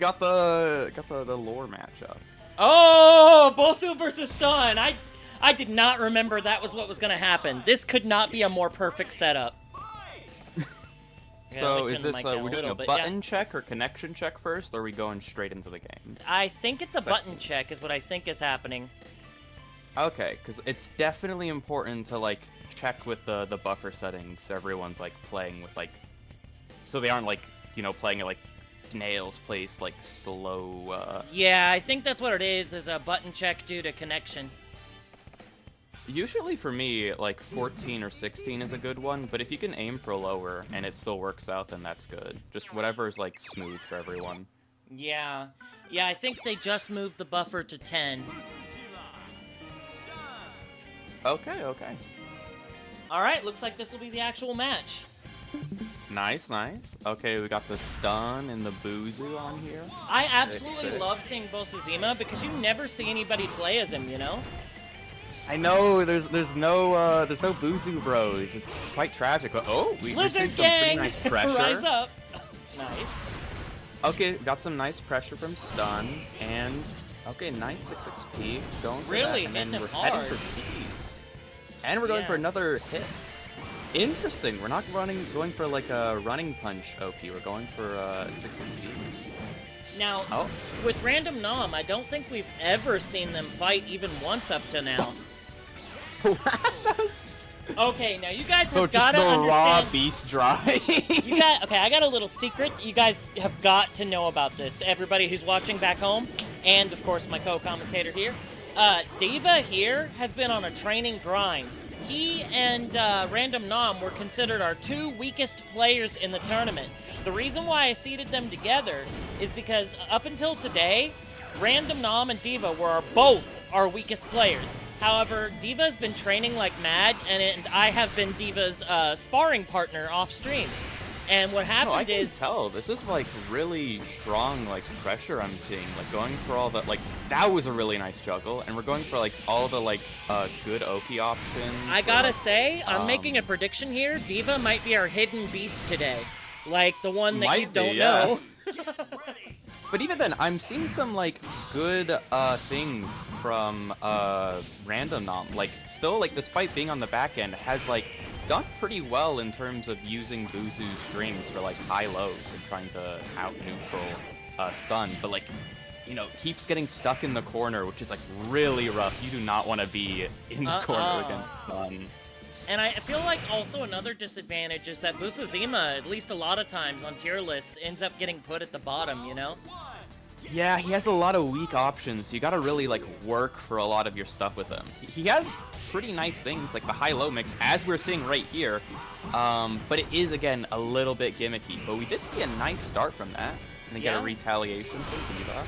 got the lore matchup. Oh, Bosu versus Stun. I did not remember that was what was going to happen. This could not be a more perfect setup. So is this we're doing a button check or connection check first, or are we going straight into the game? I think it's a button check is what I think is happening. Okay, because it's definitely important to like check with the buffer settings so everyone's like playing with like, so they aren't like, you know, playing at like snail's pace, like slow. Yeah, I think that's what it is a button check due to connection. Usually for me, like 14 or 16 is a good one, but if you can aim for lower and it still works out, then that's good. Just whatever is like smooth for everyone. Yeah. Yeah, I think they just moved the buffer to 10. Okay, okay. Alright, looks like this will be the actual match. Nice, nice. Okay, we got the stun and the Buzu on here. I absolutely love seeing Bosuzima because you never see anybody play as him, you know? I know there's no Buzu bros. It's quite tragic. But we're seeing some pretty nice pressure. Rise up. Nice. Okay, got some nice pressure from stun and okay, nice 6 XP going for really that. And then we're hard. heading for P's. And we're going for another hit. Interesting. We're not going for like a running punch OP. We're going for 6 XP. Now, with Random Nom, I don't think we've ever seen them fight even once up to now. Okay, now you guys have got to understand. Raw beast dry. Okay, I got a little secret. You guys have got to know about this. Everybody who's watching back home, and of course my co-commentator here. Diva here has been on a training grind. He and Random Nom were considered our 2 weakest players in the tournament. The reason why I seeded them together is because up until today, Random Nom and Diva were both our weakest players. However, Diva's been training like mad, and I have been Diva's sparring partner off stream. And what happened is... I can tell. This is, like, really strong, like, pressure I'm seeing. Like, going for all the... Like, that was a really nice juggle. And we're going for, like, all the, like, good OP options. I gotta say, I'm making a prediction here. Diva might be our hidden beast today. Like, the one that you don't know. But even then, I'm seeing some, like, good things from Random Nom. Like, still, like, despite being on the back end, has, like, done pretty well in terms of using Buzu's strings for, like, high-lows and trying to out-neutral stun. But, like, you know, keeps getting stuck in the corner, which is, like, really rough. You do not want to be in the corner against stun. And I feel like also another disadvantage is that Busuzima, at least a lot of times on tier lists, ends up getting put at the bottom, you know? Yeah, he has a lot of weak options. You gotta really, like, work for a lot of your stuff with him. He has pretty nice things, like the high-low mix, as we're seeing right here. But it is, again, a little bit gimmicky. But we did see a nice start from that. And then get a retaliation from Diva.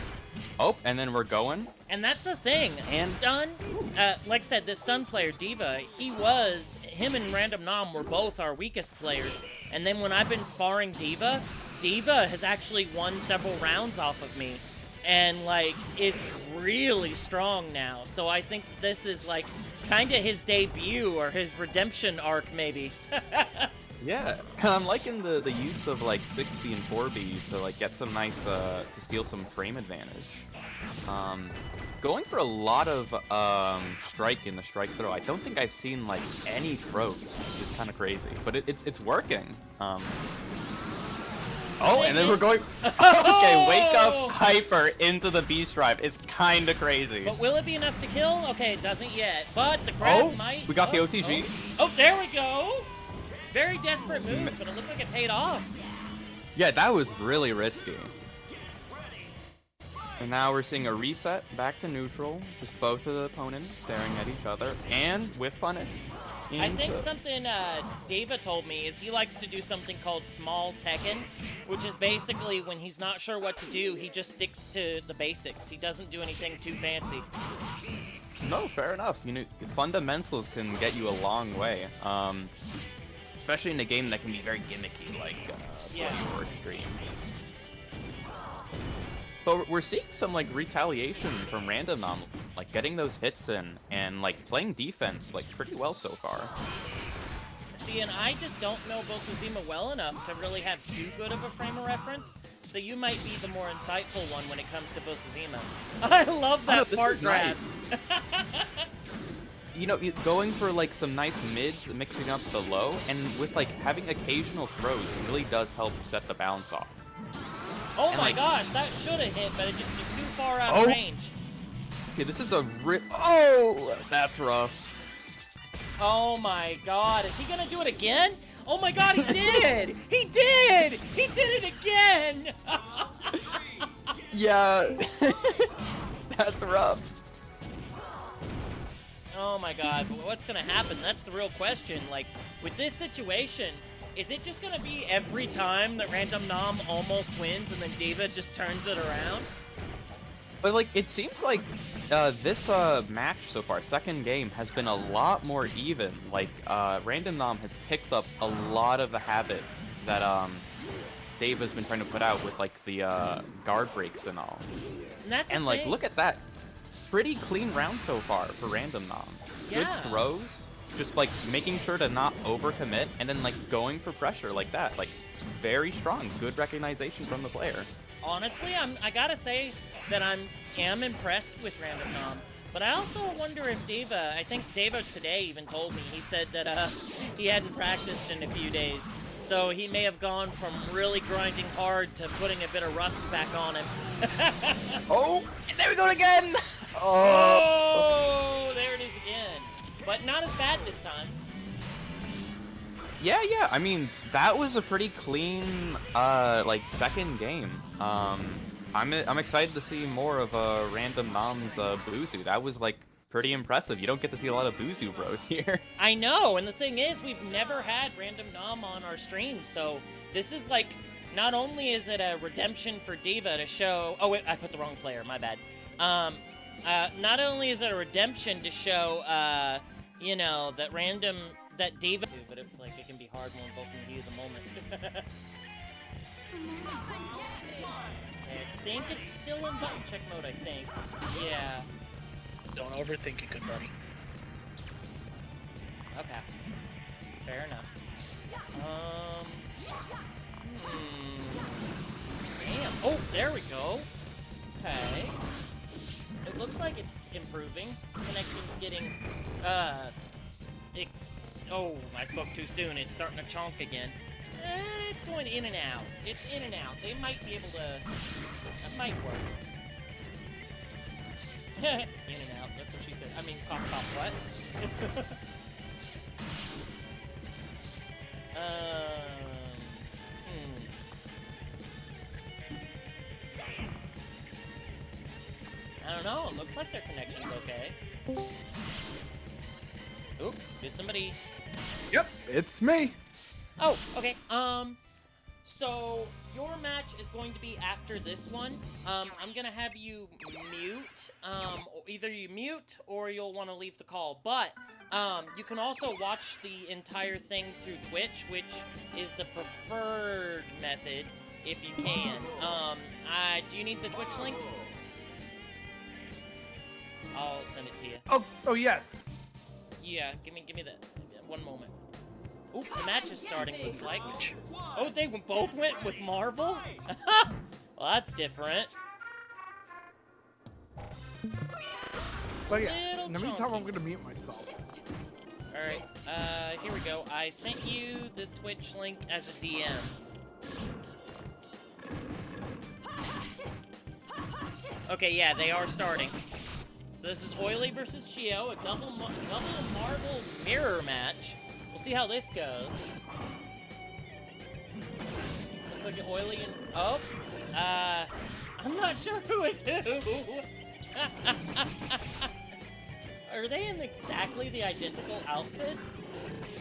Oh, and then we're going. And that's the thing. And stun, like I said, the stun player, Diva, him and Random Nom were both our weakest players. And then when I've been sparring Diva, Diva has actually won several rounds off of me. And, like, is really strong now. So I think this is, like, kind of his debut or his redemption arc, maybe. Yeah, and I'm liking the use of, like, 6B and 4B to, like, get some nice, to steal some frame advantage. Going for a lot of strike in the strike throw. I don't think I've seen, like, any throws, which is kind of crazy. But it's working. Oh, and then we're going... Okay, wake up Hyper into the Beast Drive. It's kind of crazy. But will it be enough to kill? Okay, it doesn't yet. But the grab might... We got the OCG. Oh, there we go! Very desperate move, but it looked like it paid off. Yeah, that was really risky. And now we're seeing a reset back to neutral. Just both of the opponents staring at each other. And with punish. I think something Diva told me is he likes to do something called small Tekken, which is basically when he's not sure what to do, he just sticks to the basics. He doesn't do anything too fancy. No, fair enough. You know, fundamentals can get you a long way. Especially in a game that can be very gimmicky, like or extreme. But we're seeing some, like, retaliation from Random Nom, like, getting those hits in and, like, playing defense, like, pretty well so far. See, and I just don't know Bosuzima well enough to really have too good of a frame of reference. So you might be the more insightful one when it comes to Bosuzima. I love that fart grab. Nice. You know, going for like some nice mids, mixing up the low, and with like having occasional throws really does help set the balance off. Oh and, my like, gosh, that should have hit, but it just was too far out of range. Okay, this is a oh, that's rough. Oh my god, is he gonna do it again? Oh my god, he did! He did! He did it again! Yeah, that's rough. Oh my god, but what's gonna happen? That's the real question. Like, with this situation, is it just gonna be every time that Random Nom almost wins and then Diva just turns it around? But like, it seems like this match so far, second game, has been a lot more even. Like, Random Nom has picked up a lot of the habits that Diva's been trying to put out with like the guard breaks and all. And like, look at that. Pretty clean round so far for Random Nom. Good throws, just like making sure to not overcommit, and then like going for pressure like that. Like, very strong, good recognition from the player. Honestly, I gotta say that I am impressed with Random Nom, but I also wonder if Diva, I think Diva today even told me, he said that he hadn't practiced in a few days, so he may have gone from really grinding hard to putting a bit of rust back on him. Oh, there we go again! Oh, there it is again. But not as bad this time. Yeah, I mean, that was a pretty clean, like, second game. I'm excited to see more of Random Nom's Buzu. That was, like, pretty impressive. You don't get to see a lot of Buzu bros here. I know, and the thing is, we've never had Random Nom on our stream, so this is, like, not only is it a redemption for Diva to show... Oh, wait, I put the wrong player, my bad. Not only is it a redemption to show, you know, that Diva, but it's like it can be hard when both of you at the moment. I think it's still in button check mode, I think. Yeah. Don't overthink it, good buddy. Okay. Fair enough. Damn. Oh, there we go. Okay. It looks like it's improving. Connection's getting, oh, I spoke too soon. It's starting to chonk again. It's going in and out. It's in and out. They might be able to... That might work. In and out. That's what she said. I mean, cough, what? I don't know. It looks like their connection's okay. Oop, did somebody... Yep, it's me. Oh, okay. So your match is going to be after this one. I'm gonna have you mute. Either you mute or you'll want to leave the call. But you can also watch the entire thing through Twitch, which is the preferred method if you can. Do you need the Twitch link? I'll send it to you. Oh yes. Yeah, give me that. One moment. Oop, the match is starting, looks like. Oh, they both went with Marvel? Well, that's different. But yeah, Little every time chunky. I'm gonna mute myself. Alright, here we go. I sent you the Twitch link as a DM. Okay, yeah, they are starting. So this is Oily versus Shio, a double Marvel mirror match. We'll see how this goes. Looks like Oily and... Oh. I'm not sure who is who. Are they in exactly the identical outfits?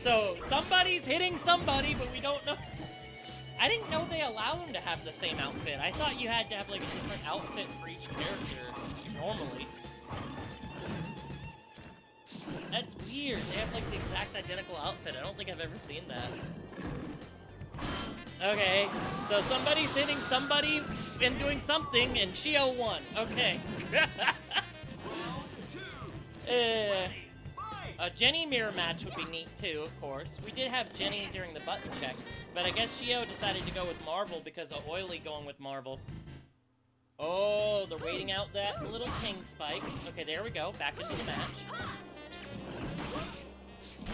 So somebody's hitting somebody, but we don't know. I didn't know they allow them to have the same outfit. I thought you had to have like a different outfit for each character normally. That's weird. They have like the exact identical outfit. I don't think I've ever seen that. Okay, so somebody's hitting somebody and doing something, and Shio won. Okay. Jenny mirror match would be neat too, of course. We did have Jenny during the button check, but I guess Shio decided to go with Marvel because of Oily going with Marvel. Oh, they're waiting out that little king spike. Okay, there we go. Back into the match.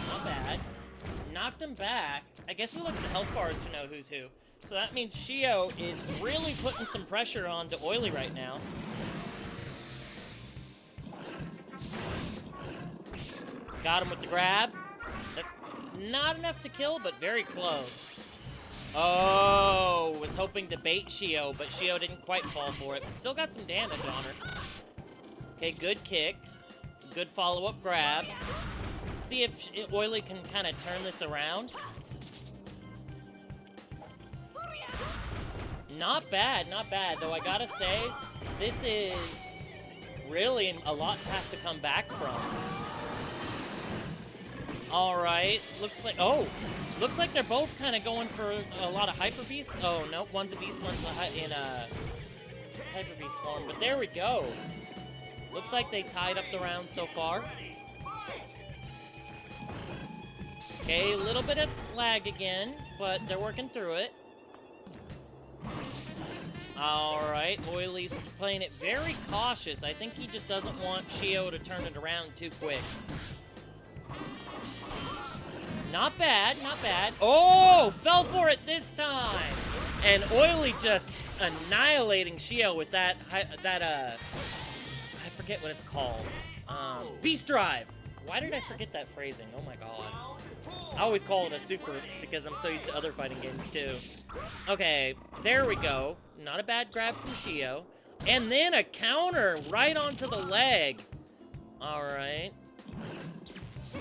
Not bad. Knocked him back. I guess we look at the health bars to know who's who. So that means Shio is really putting some pressure on to Oily right now. Got him with the grab. That's not enough to kill, but very close. Oh, was hoping to bait Shio, but Shio didn't quite fall for it. But still got some damage on her. Okay, good kick. Good follow-up grab. See if Oily can kind of turn this around. Not bad, not bad. Though I gotta say, this is really a lot to have to come back from. Alright, looks like they're both kind of going for a lot of Hyper Beasts. Oh, no, one's a Beast, one's in a Hyper Beast form. But there we go. Looks like they tied up the round so far. Okay, a little bit of lag again, but they're working through it. Alright, Oily's playing it very cautious. I think he just doesn't want Shio to turn it around too quick. Not bad, not bad. Oh, fell for it this time. And Oily just annihilating Shio with that I forget what it's called. Beast Drive. Why did I forget that phrasing? Oh my god. I always call it a super because I'm so used to other fighting games too. Okay, there we go. Not a bad grab from Shio. And then a counter right onto the leg. Alright.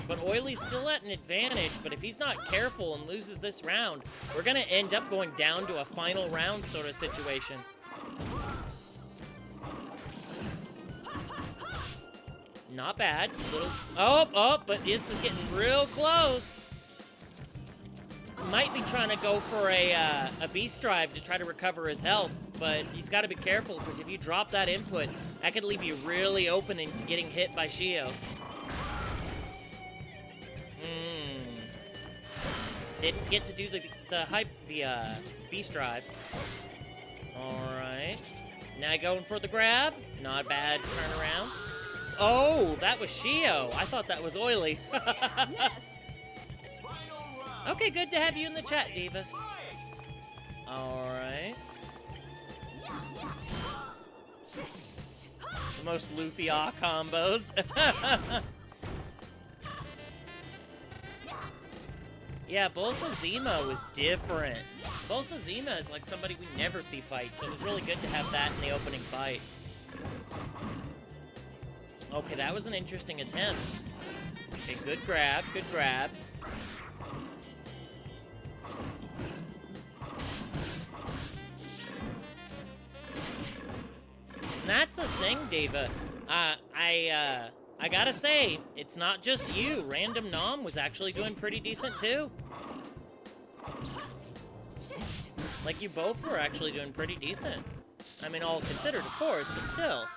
But Oily's still at an advantage, but if he's not careful and loses this round, we're gonna end up going down to a final round sort of situation. Not bad. Little. Oh, but this is getting real close. Might be trying to go for a Beast Drive to try to recover his health, but he's got to be careful because if you drop that input, that could leave you really open into getting hit by Shio. Didn't get to do the Beast Drive. Alright. Now going for the grab. Not bad turnaround. Oh, that was Shio. I thought that was Oily. Okay, good to have you in the chat, Diva. Alright. The most Luffy-ah combos. Yeah, Bolsa Zima was different. Bolsa Zima is like somebody we never see fight, so it was really good to have that in the opening fight. Okay, that was an interesting attempt. Okay, good grab, good grab. And that's the thing, Diva. I gotta say, it's not just you. Random Nom was actually doing pretty decent, too. Like, you both were actually doing pretty decent. I mean, all considered, of course, but still.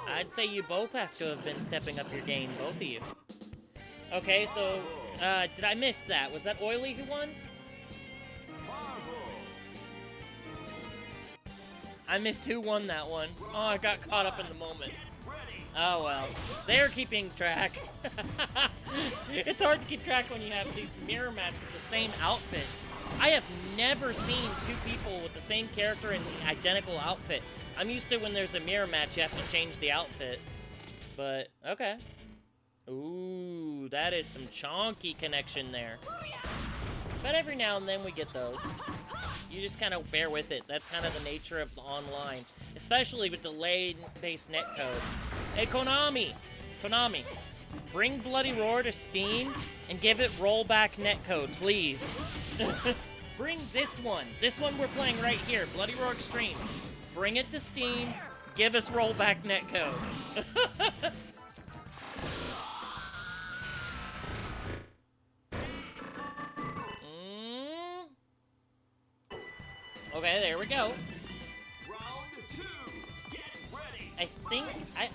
I'd say you both have to have been stepping up your game, both of you. Okay, so, did I miss that? Was that Oily who won? I missed who won that one. Oh, I got caught up in the moment. Oh, well. They're keeping track. It's hard to keep track when you have these mirror matches with the same outfits. I have never seen two people with the same character in the identical outfit. I'm used to when there's a mirror match, you have to change the outfit. But, okay. Ooh, that is some chonky connection there. But every now and then we get those. You just kind of bear with it. That's kind of the nature of the online. Especially with delayed-based netcode. Hey, Konami! Konami, bring Bloody Roar to Steam and give it rollback netcode, please. Bring this one. This one we're playing right here, Bloody Roar Extreme. Bring it to Steam. Give us rollback netcode. Okay, there we go. I think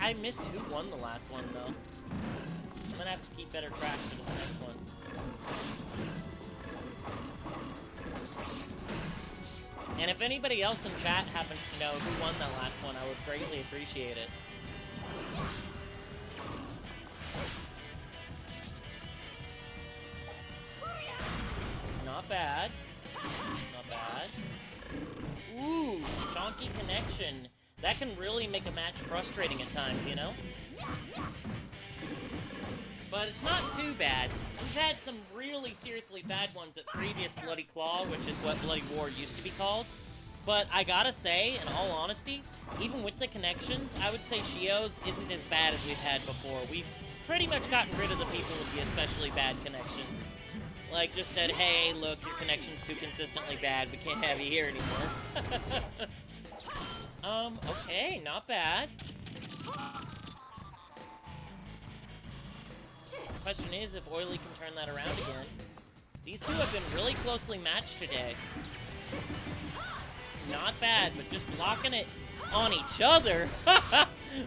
I missed who won the last one though. gonna have to keep better track for this next one. And if anybody else in chat happens to know who won that last one, I would greatly appreciate it. Not bad. Not bad. Ooh, chonky connection. That can really make a match frustrating at times, you know? But it's not too bad. We've had some really seriously bad ones at previous Bloody Claw, which is what Bloody War used to be called. But I gotta say, in all honesty, even with the connections, I would say Shio's isn't as bad as we've had before. We've pretty much gotten rid of the people with the especially bad connections. Like, just said, hey, look, your connection's too consistently bad, we can't have you here anymore. Okay, not bad. The question is if Oily can turn that around again. These two have been really closely matched today. Not bad, but just blocking it on each other.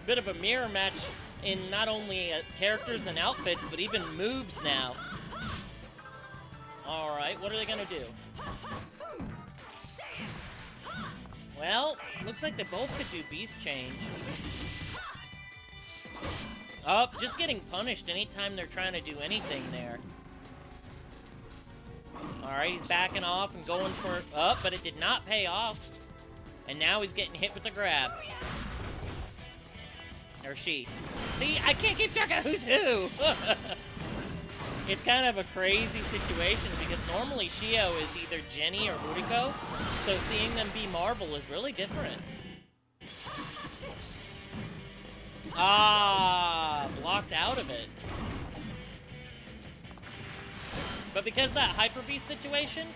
Bit of a mirror match in not only characters and outfits, but even moves now. Alright, what are they gonna do? Well, looks like they both could do Beast Change. Oh, just getting punished anytime they're trying to do anything there. Alright, he's backing off and going for... Oh, but it did not pay off. And now he's getting hit with the grab. Or she. See, I can't keep track of who's who! It's kind of a crazy situation because normally Shio is either Jenny or Uriko, so seeing them be Marvel is really different. Ah, blocked out of it. But because that Hyper Beast situation,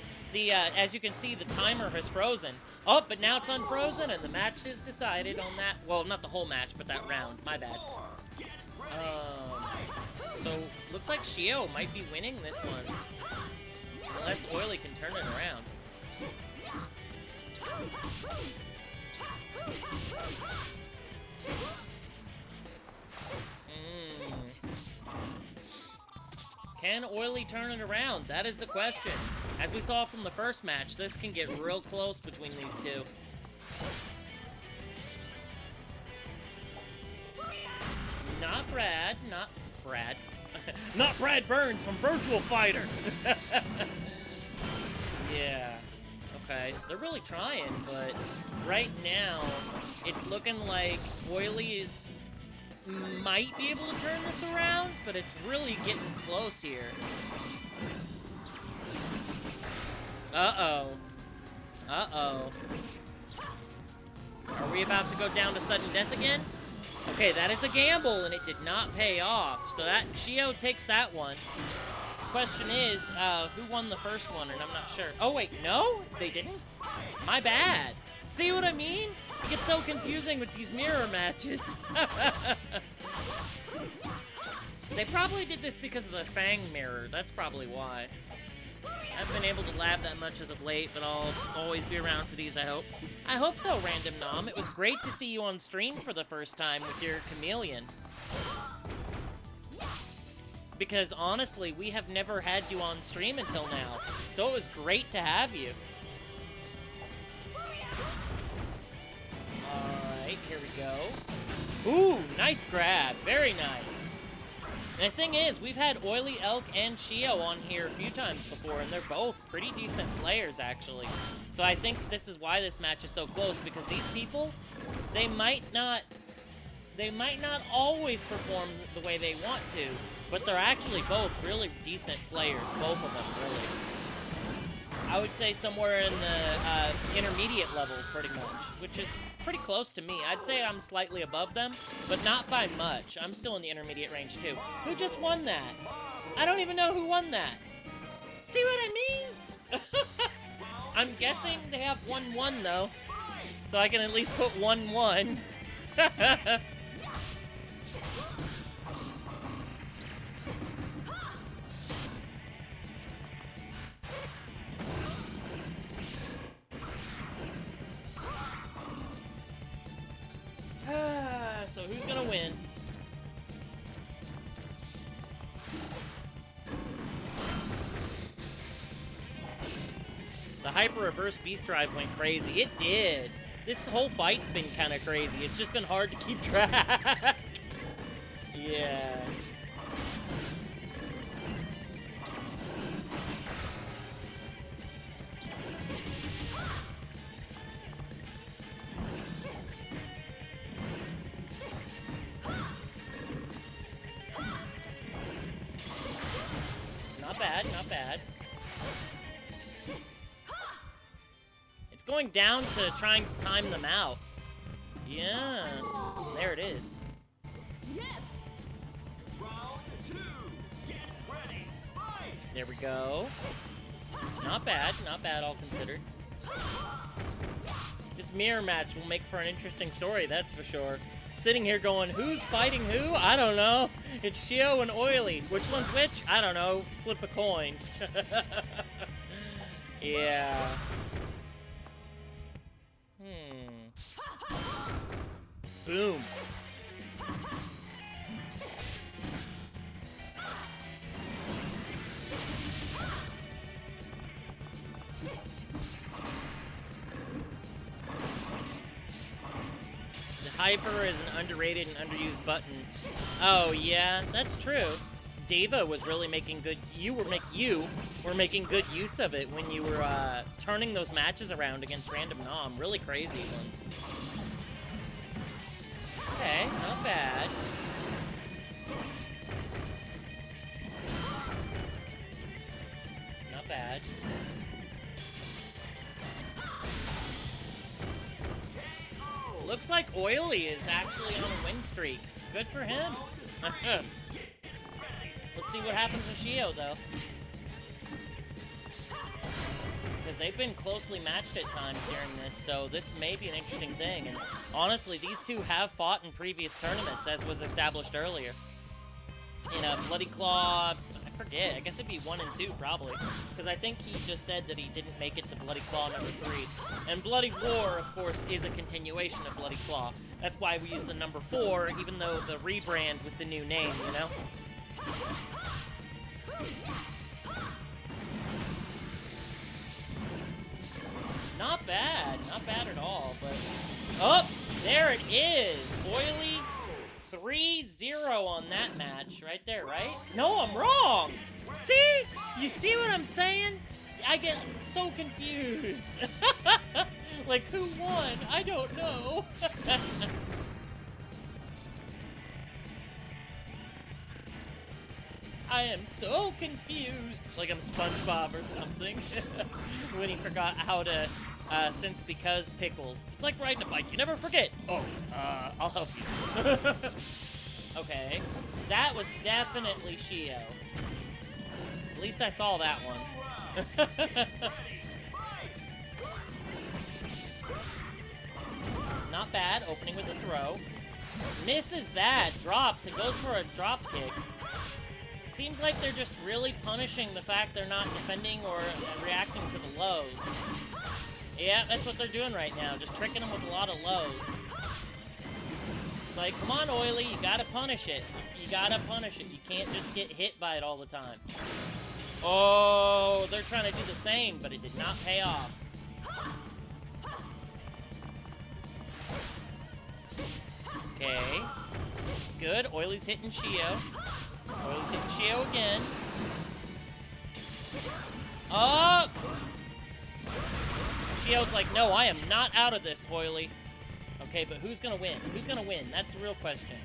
as you can see, the timer has frozen. Oh, but now it's unfrozen and the match is decided on that. Well, not the whole match, but that round. My bad. So, looks like Shio might be winning this one. Unless Oily can turn it around. Can Oily turn it around? That is the question. As we saw from the first match, this can get real close between these two. Not Brad, not Brad. Not Brad Burns from Virtual Fighter! Yeah. Okay, so they're really trying, but right now, it's looking like Oily might be able to turn this around, but it's really getting close here. Uh-oh. Uh-oh. Are we about to go down to sudden death again? Okay, that is a gamble, and it did not pay off. So that Shio takes that one. Question is, who won the first one, and I'm not sure. Oh, wait, no? They didn't? My bad. See what I mean? It gets so confusing with these mirror matches. They probably did this because of the Fang mirror. That's probably why. I haven't been able to lab that much as of late, but I'll always be around for these, I hope. I hope so, Random Nom. It was great to see you on stream for the first time with your chameleon. Because, honestly, we have never had you on stream until now. So it was great to have you. Alright, here we go. Ooh, nice grab. Very nice. And the thing is, we've had Oily Elk and Shio on here a few times before, and they're both pretty decent players, actually. So I think this is why this match is so close, because these people, they might not always perform the way they want to, but they're actually both really decent players, both of them, really. I would say somewhere in the intermediate level, pretty much, which is pretty close to me. I'd say I'm slightly above them, but not by much. I'm still in the intermediate range, too. Who just won that? I don't even know who won that. See what I mean? I'm guessing they have 1-1, though, so I can at least put 1-1. So who's gonna win? hyper reverse beast drive went crazy. It did. This whole fight's been kind of crazy. It's just been hard to keep track. Yeah. Not bad, not bad. It's going down to trying to time them out. Yeah. There it is. There we go. Not bad all considered. This mirror match will make for an interesting story, that's for sure. Sitting here going, who's fighting who? I don't know. It's Shio and Oily. Which one's which? I don't know. Flip a coin. Yeah. Boom. Hyper is an underrated and underused button. Oh yeah, that's true. Diva was really making good. You were making good use of it when you were turning those matches around against random nom. Really crazy ones. Okay, not bad. Not bad. Looks like Oily is actually on a win streak. Good for him. Let's see what happens with Shio, though. Because they've been closely matched at times during this, so this may be an interesting thing. And honestly, these two have fought in previous tournaments, as was established earlier. In a Bloody Claw, I forget, I guess it'd be 1 and 2 probably. Because I think he just said that he didn't make it to Bloody Claw number 3. And Bloody War, of course, is a continuation of Bloody Claw. That's why we use the number 4, even though the rebrand with the new name, you know? Not bad at all, but... Oh, there it is! Oily 3-0 on that match, right there, right? No, I'm wrong! See? You see what I'm saying? I get so confused. Like, who won? I don't know. I am so confused. Like I'm SpongeBob or something. When he forgot how to since because pickles. It's like riding a bike. You never forget. Oh, I'll help you. Okay. That was definitely Shio. At least I saw that one. Not bad. Opening with a throw. Misses that. Drops and goes for a drop kick. Seems like they're just really punishing the fact they're not defending or reacting to the lows. Yeah, that's what they're doing right now. Just tricking them with a lot of lows. It's like, come on, Oily, you gotta punish it. You gotta punish it. You can't just get hit by it all the time. Oh, they're trying to do the same, but it did not pay off. Okay. Good. Oily's hitting Shio. Oily's hitting Shio again. Oh! Shio's like, no, I am not out of this, Oily. Okay, but who's gonna win? Who's gonna win? That's the real question.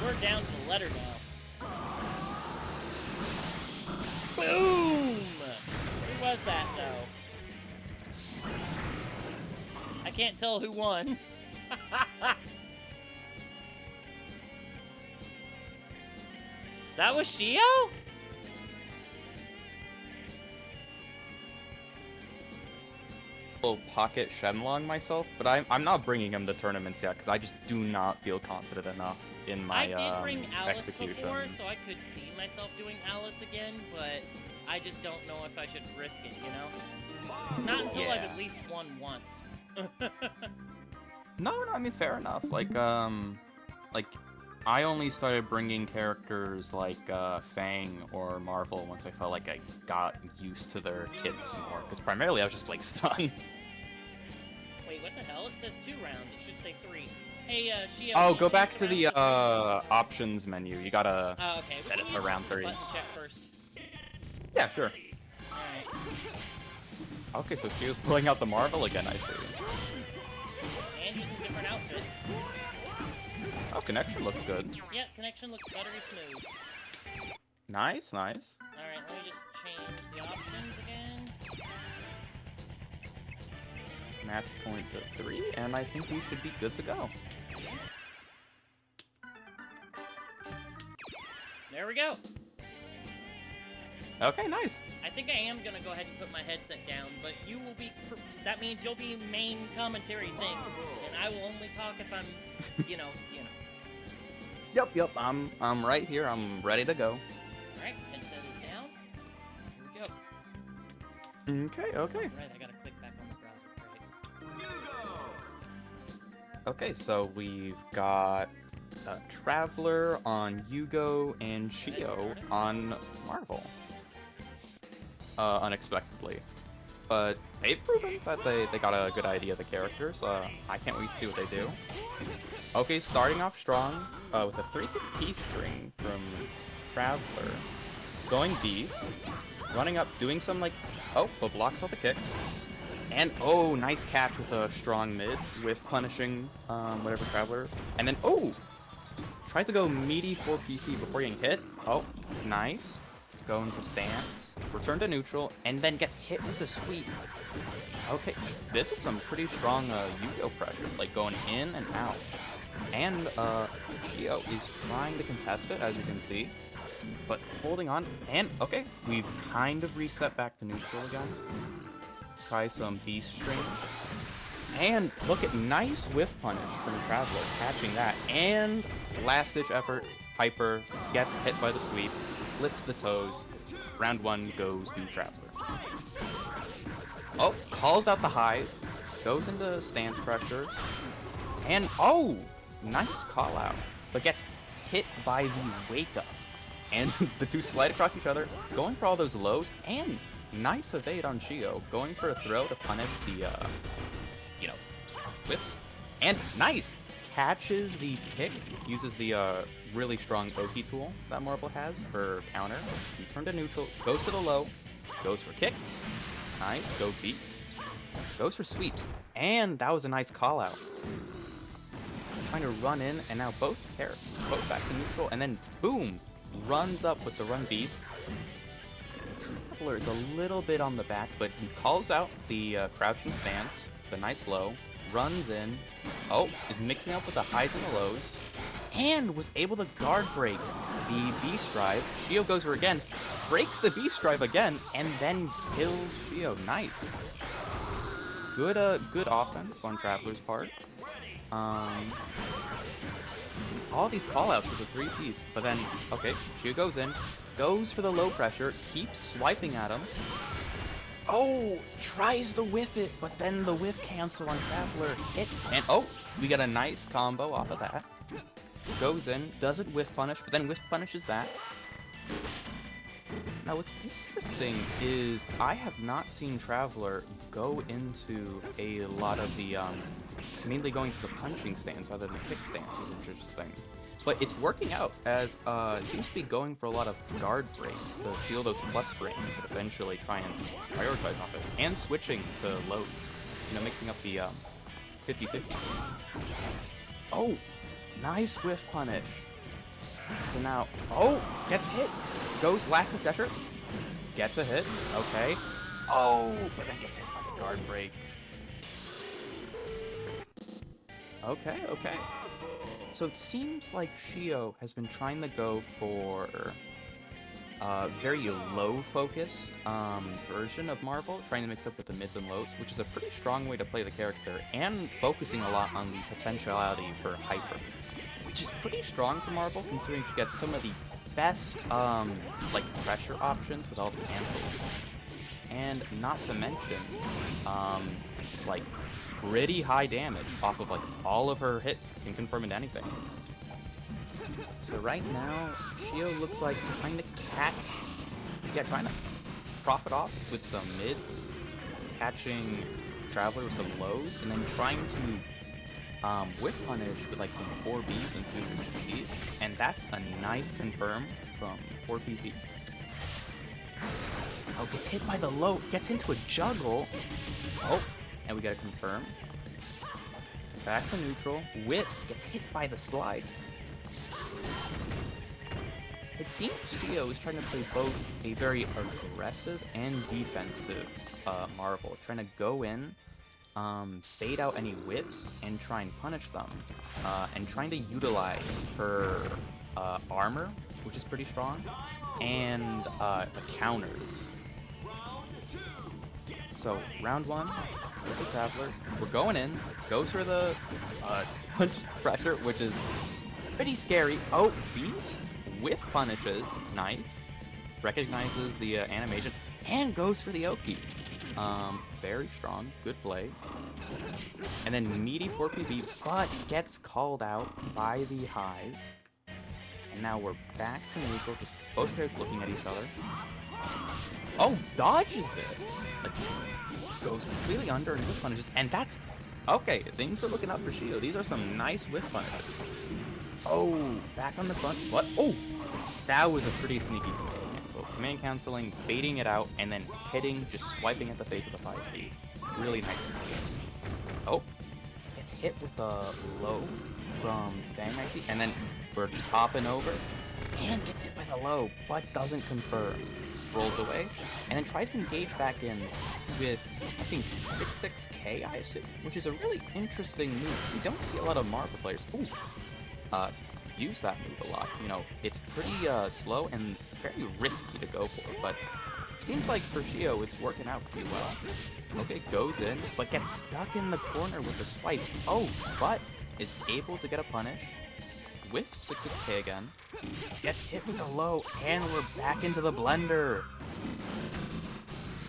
We're down to the letter now. Boom! Who was that, though? I can't tell who won. That was Shio? Pocket Shenlong myself, but I'm not bringing him to tournaments yet because I just do not feel confident enough in my I did bring Alice execution. before, so I could see myself doing Alice again, but I just don't know if I should risk it, you know? Not until I've at least won once. No, I mean fair enough. Like I only started bringing characters like Fang or Marvel once I felt like I got used to their kits more. Because primarily I was just playing stun. Wait, what the hell? It says 2 rounds. It should say 3. Hey, Shio. Oh, can you go change back to the rounds options menu. You gotta Oh, okay. set Can it you to round just 3. button check first? Yeah, sure. Alright. Okay, so she was pulling out the Marvel again, I see. And using a different outfit. Oh, connection looks good. Yeah, connection looks buttery smooth. Nice, nice. Alright, let me just change the options again. Match point to 3, and I think we should be good to go. There we go. Okay, nice. I think I am gonna go ahead and put my headset down, but you will be. That means you'll be main commentary thing, and I will only talk if I'm, you know. Yep, I'm right here. I'm ready to go. All right, headset is down. Here we go. Okay, okay. Right, I gotta click back on the browser. Right. Okay, so we've got Traveler on Yugo and Shio on Marvel. Unexpectedly. But they've proven that they got a good idea of the characters. I can't wait to see what they do. Okay, starting off strong with a 3-piece string from Traveler. Going Beast. Running up, doing some like... Oh, but blocks all the kicks. And, oh, nice catch with a strong mid with punishing whatever Traveler. And then, oh! Tries to go meaty 4 PP before getting hit. Oh, nice. Go into stance, return to neutral, and then gets hit with the sweep. Okay, this is some pretty strong Yu-Gi-Oh pressure, like going in and out. And Shio is trying to contest it, as you can see, but holding on. And okay, we've kind of reset back to neutral again. Try some beast strings. And look at nice whiff punish from Traveler, catching that. And last ditch effort, Hyper gets hit by the sweep. Flips the toes. Round 1 goes to Traveler. Oh, calls out the highs. Goes into stance pressure. And, oh! Nice call out. But gets hit by the wake up. And the two slide across each other, going for all those lows. And nice evade on Shio. Going for a throw to punish the, whips. And nice! Catches the kick, uses the really strong Oki tool that Marvel has for counter. Return to neutral, goes to the low, goes for kicks. Nice, go beats. Goes for sweeps, and that was a nice call out. Trying to run in, and now both back to neutral, and then boom! Runs up with the run beast. Traveler is a little bit on the back, but he calls out the crouching stance, the nice low. Runs in, oh, is mixing up with the highs and the lows, and was able to guard break the Beast Drive. Shio goes for again, breaks the Beast Drive again, and then kills Shio. Nice. Good offense on Traveler's part. All these callouts with the 3Ps, but then, okay, Shio goes in, goes for the low pressure, keeps swiping at him. Oh, tries to whiff it, but then the whiff cancel on Traveler hits, and oh, we get a nice combo off of that. Goes in, doesn't whiff punish, but then whiff punishes that. Now what's interesting is I have not seen Traveler go into a lot of the, mainly going to the punching stance other than the kick stance, which is interesting. But it's working out, as it seems to be going for a lot of guard breaks to steal those plus frames and eventually try and prioritize off it. And switching to lows, mixing up the 50-50. Oh, nice whiff punish. So now, oh, gets hit. Goes last accessory, gets a hit, okay. Oh, but then gets hit by the guard break. Okay. So it seems like Shio has been trying to go for very low focus version of Marvel, trying to mix up with the mids and lows, which is a pretty strong way to play the character, and focusing a lot on the potentiality for Hyper, which is pretty strong for Marvel, considering she gets some of the best like pressure options with all the cancels, and not to mention like pretty high damage off of like all of her hits, can confirm into anything. So right now, Shio looks like trying to catch, trying to profit off with some mids, catching Traveler with some lows, and then trying to whiff punish with like some 4Bs and 2 6Bs, and that's a nice confirm from 4PP. Oh, gets hit by the low, gets into a juggle. Oh, and we got a confirm. Back to neutral, whiffs, gets hit by the slide. It seems Shio is trying to play both a very aggressive and defensive Marvel, trying to go in, bait out any whiffs, and try and punish them, and trying to utilize her armor, which is pretty strong, and the counters. So, round 1, goes to Traveler, we're going in, goes for the punch pressure, which is pretty scary. Oh, Beast with punishes, nice, recognizes the animation, and goes for the Oki. Very strong, good play. And then meaty 4PB, but gets called out by the highs. And now we're back to neutral, just both players looking at each other. Oh, dodges it! Like, goes completely under and whiff punishes, and that's... Okay, things are looking up for Shio. These are some nice whiff punishes. Oh, back on the front. What? Oh! That was a pretty sneaky command cancel. Command canceling, baiting it out, and then hitting, just swiping at the face of the 5B. Really nice to see. Oh, gets hit with the low from Fang, I see, and then we're just hopping over, and gets hit by the low, but doesn't confirm. Rolls away, and then tries to engage back in with, I think, 6-6K, I assume, which is a really interesting move. You don't see a lot of Marvel players use that move a lot. You know, it's pretty slow and very risky to go for, but it seems like for Shio it's working out pretty well. Okay, goes in, but gets stuck in the corner with the swipe. Oh, but is able to get a punish. Whiffs 6-6K again. Gets hit with the low, and we're back into the blender.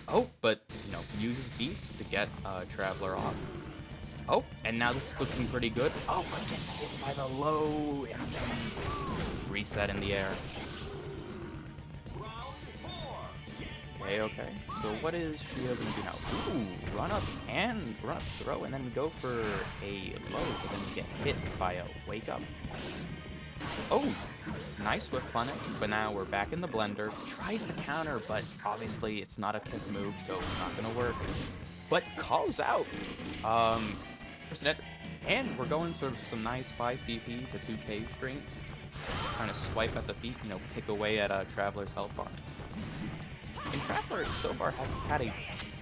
Oh, but, you know, uses Beast to get Traveler off. Oh, and now this is looking pretty good. Oh, but gets hit by the low, and then reset in the air. Okay. So what is Shio gonna do now? Ooh, run up throw, and then we go for a low, but then we get hit by a wake up. Oh, nice whiff punish, but now we're back in the blender. Tries to counter, but obviously it's not a kick move, so it's not gonna work. But calls out and we're going for some nice 5 PP to 2K strings. Trying to swipe at the feet, you know, pick away at Traveler's health bar. And Traveler so far has had a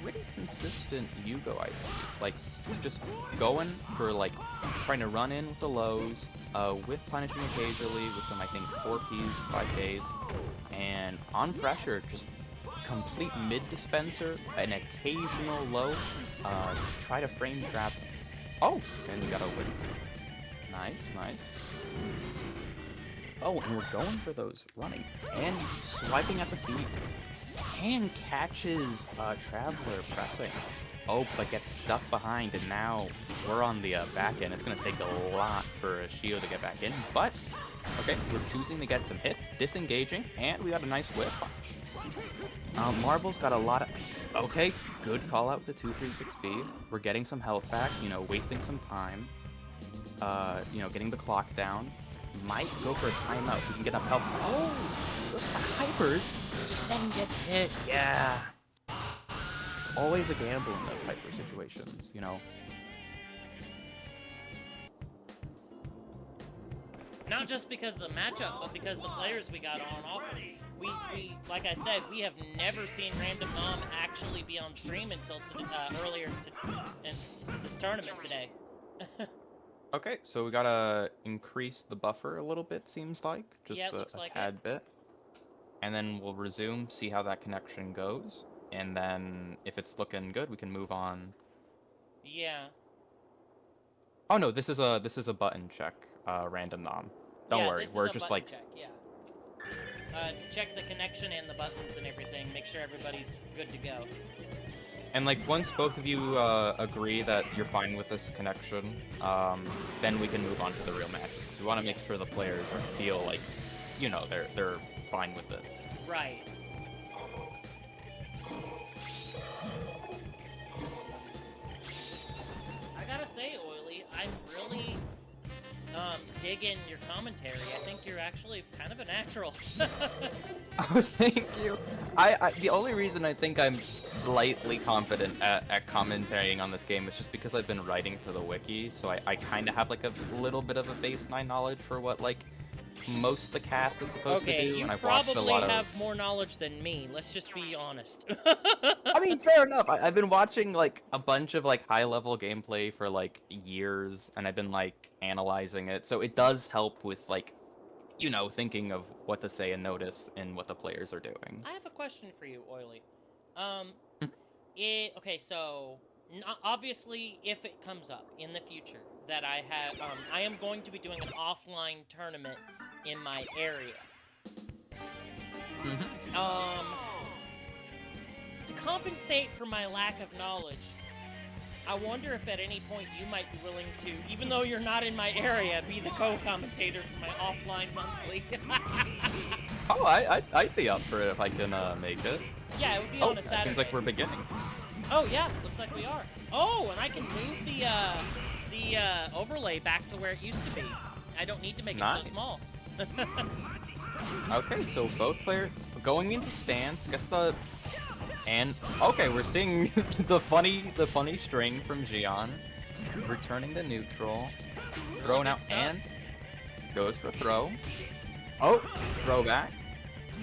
pretty consistent Yugo, I see. Like, just going for, like, trying to run in with the lows, with punishing occasionally with some, I think, 4Ps, 5Ks, and on pressure, just complete mid-dispenser, an occasional low, try to frame trap. Oh, and we got a win. Nice, nice. Oh, and we're going for those running and swiping at the feet. And catches Traveler pressing. Oh, but gets stuck behind, and now we're on the back end. It's going to take a lot for Shio to get back in, but okay, we're choosing to get some hits, disengaging, and we got a nice whip punch. Marvel's got a lot of... Okay, good call out with the 236B. We're getting some health back, you know, wasting some time. You know, getting the clock down. Might go for a timeout if we can get enough health. Oh, those hypers, then gets hit. Yeah. It's always a gamble in those hyper situations, you know. Not just because of the matchup, but because the players we got on offer. We like I said, we have never seen Random Nom actually be on stream until earlier in this tournament today. Okay, so we gotta increase the buffer a little bit, seems like. Just Yeah, a tad bit. And then we'll resume, see how that connection goes. And then, if it's looking good, we can move on. Yeah. Oh no, this is a button check, Random Nom. Don't worry, we're just like... Check, yeah. To check the connection and the buttons and everything, make sure everybody's good to go. And like once both of you agree that you're fine with this connection, then we can move on to the real matches because we want to make sure the players feel like, you know, they're fine with this. Right. I gotta say, Oily, I'm really digging your commentary. I think you're actually kind of a natural. Oh, thank you. The only reason I think I'm slightly confident at commentating on this game is just because I've been writing for the wiki, so I kind of have like a little bit of a baseline knowledge for what like most of the cast is supposed to do. Okay, you And I've watched a probably lot have of... more knowledge than me. Let's just be honest. I mean, fair enough. I've been watching like a bunch of like high-level gameplay for like years, and I've been like analyzing it, so it does help with like, you know, thinking of what to say and notice in what the players are doing. I have a question for you, Oily. Okay, so obviously, if it comes up in the future that I am going to be doing an offline tournament in my area. To compensate for my lack of knowledge, I wonder if at any point you might be willing to, even though you're not in my area, be the co-commentator for my offline monthly. Oh, I'd be up for it if I can make it. Yeah, it would be on a Saturday. Seems like we're beginning. Oh yeah, looks like we are. Oh, and I can move the overlay back to where it used to be. I don't need to make it so small. Okay, so both players going into stance. Okay, we're seeing the funny string from Xion, returning to neutral, thrown out and goes for throw. Oh, throw back,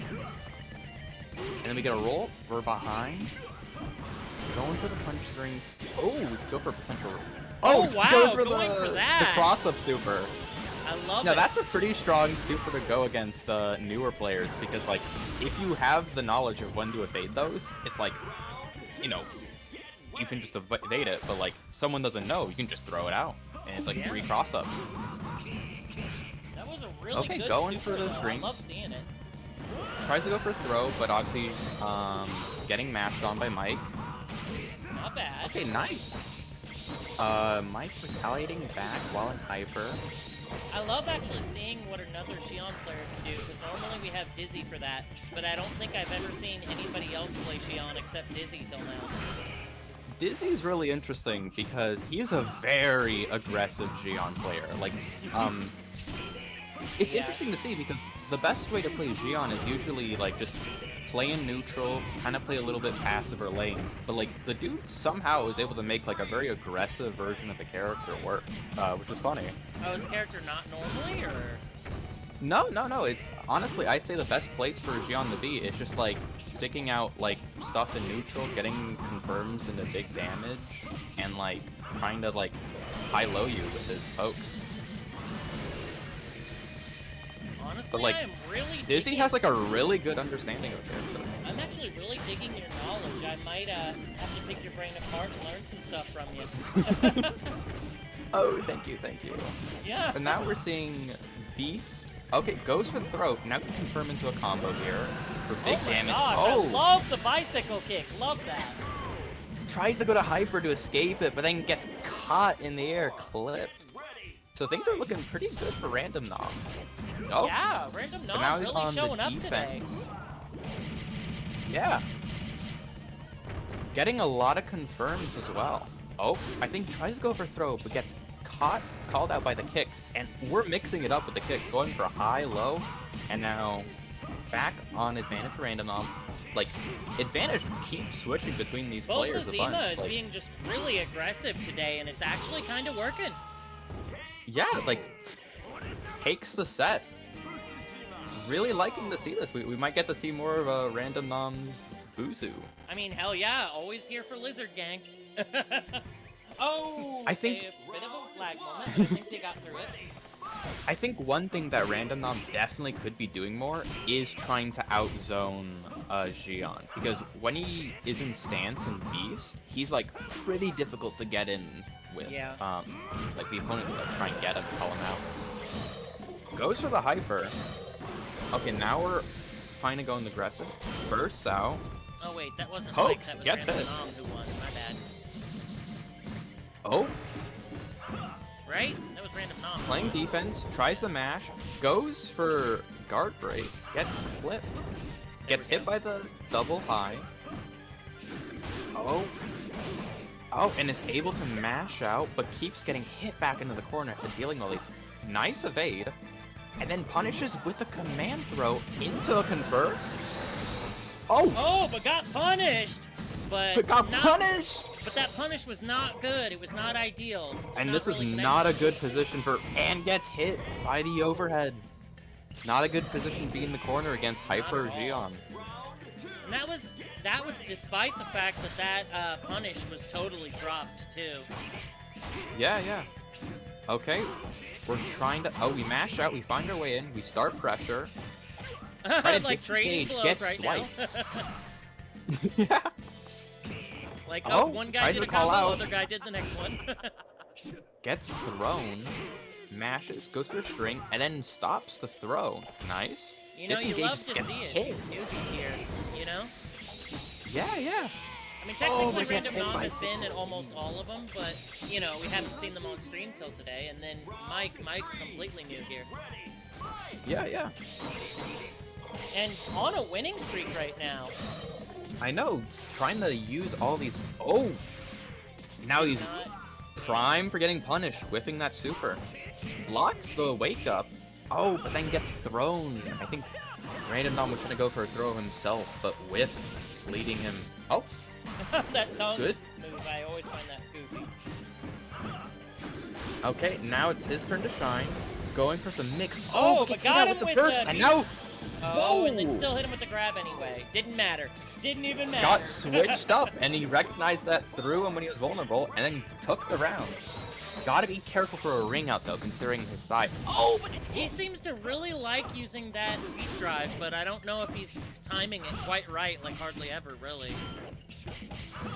and then we get a roll. We're behind. Going for the punch strings. Oh, go for a potential. Oh wow, goes for going for that. The cross-up super. I love Now it. that's a pretty strong super to go against newer players because like if you have the knowledge of when to evade those, it's like, you know, you can just evade it, but like someone doesn't know, you can just throw it out, and it's like 3 cross-ups. That was a really good going super, for the though. strings. I love seeing it. Tries to go for throw, but obviously getting mashed on by Mike. Not bad. Okay, nice. Mike retaliating back while in hyper. I love actually seeing what another Xion player can do, because normally we have Dizzy for that, but I don't think I've ever seen anybody else play Xion except Dizzy till now. Dizzy's really interesting because he's a very aggressive Xion player. Like, it's interesting to see because the best way to play Xion is usually like just play in neutral, kind of play a little bit passive or lane, but like the dude somehow is able to make like a very aggressive version of the character work, which is funny. Oh, is the character not normally, or? No. It's honestly, I'd say the best place for Xion to be is just like sticking out like stuff in neutral, getting confirms into big damage, and like trying to like high-low you with his pokes. Honestly, But like, I'm really Dizzy has like a really good understanding of it. I'm actually really digging your knowledge. I might have to pick your brain apart and learn some stuff from you. Oh, thank you. Yeah. And now we're seeing Beast. Okay, goes for the throw. Now can confirm into a combo here for big damage. Gosh, Oh, I love the bicycle kick. Love that. tries to go to hyper to escape it, but then gets caught in the air, clipped. So things are looking pretty good for Random Nom. Oh, Yeah, Random but Nom now he's really on showing the up today. defense. Yeah. Getting a lot of confirms as well. Oh, I think tries to go for throw, but gets called out by the kicks, and we're mixing it up with the kicks, going for high, low, and now back on advantage for Random Nom. Like, advantage keeps switching between these players a Zima bunch. is Like, being just really aggressive today, and it's actually kind of working. yeah, like, takes the set. Really liking to see this. We might get to see more of Random Nom's Buzu. I mean, hell yeah, always here for Lizard Gang. Oh, I think- a bit of a lag moment, but I think they got through it. I think one thing that Random Nom definitely could be doing more is trying to outzone Xion, because when he is in stance and Beast, he's like pretty difficult to get in with. Yeah. Like the opponents like try and get him, call him out. Goes for the hyper. Okay, now we're finally going aggressive. Bursts out. Oh wait, that wasn't Pokes, Mike, that was gets Random it. Nom who won. Oh, Right? That was random nom. playing defense, tries the mash, goes for guard break, gets clipped, gets hit by the double high. Oh. Oh, and is able to mash out, but keeps getting hit back into the corner after dealing all these. Nice evade. And then punishes with a command throw into a confirm. Oh! Oh, but got punished! But Got not- punished! But that punish was not good. It was not ideal. And Not this is really not a connected. good position for. And gets hit by the overhead. Not a good position to be in the corner against Hyper at all. Gion. And that was despite the fact that punish was totally dropped too. Yeah, yeah. Okay. We're trying to. Oh, we mash out, we find our way in, we start pressure. Try to Like trading disengage, blows get right swiped. now. Yeah. Like, Oh, one guy tries did to a call combo, out. other guy did the next one. Gets thrown, mashes, goes for a string, and then stops the throw. Nice. You know, you love Disengages, to gets see hit. it. Newbies here, you know? Yeah, yeah. I mean, Oh, technically, but gets Random hit Nom by has been six. in almost all of them, but, you know, we haven't seen them on stream till today, and then Mike's completely new here. Yeah, yeah. And on a winning streak right now. I know. Trying to use all these. Oh! Now he's Not- prime for getting punished, whiffing that super. Blocks the wake up. Oh, but then gets thrown. I think Random Nom was trying to go for a throw himself, but whiffed, leading him. Oh, that tongue Good. move, I always find that goofy. okay. Now it's his turn to shine. Going for some mix. Oh, Oh, but gets hit got out him with the with burst, the- and now Oh, and then Whoa! still hit him with the grab anyway. Didn't matter. Didn't even matter. got switched up, and he recognized that, threw him when he was vulnerable, and then took the round. Gotta be careful for a ring out though, considering his side. Oh, but it's He hit. seems to really like using that beast drive, but I don't know if he's timing it quite right, like hardly ever, really.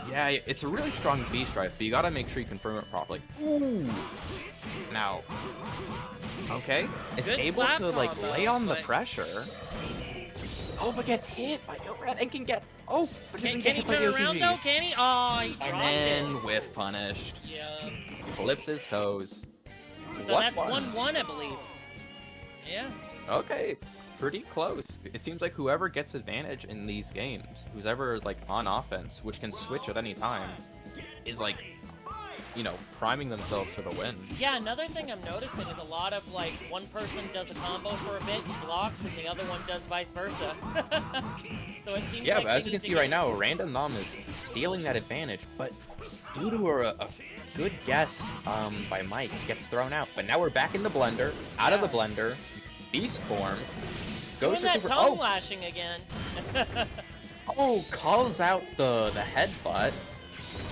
Yeah, it's a really strong beast drive, but you gotta make sure you confirm it properly. Ooh. Now. Okay. Is Good able slap to like combo, lay on the but- pressure. Oh, but gets hit by overhead and can get. Oh, but doesn't Can get he hit by turn the around OTG. though? Can he? Oh, he dropped And then whiff punished. it. Yeah. Clipped his toes. So What that's one? 1-1, I believe. Yeah. Okay, pretty close. It seems like whoever gets advantage in these games, who's ever like on offense, which can switch at any time, is like, you know, priming themselves for the win. Yeah, another thing I'm noticing is a lot of, like, one person does a combo for a bit and blocks, and the other one does vice versa. So it seems Yeah, like but they as you need can to see get- right now, Random Nom is stealing that advantage, but due to a good guess by Mike, gets thrown out. But now we're back in the blender, out of the blender, beast form, Doing goes for that super. tongue Oh, lashing again. oh, calls out the headbutt,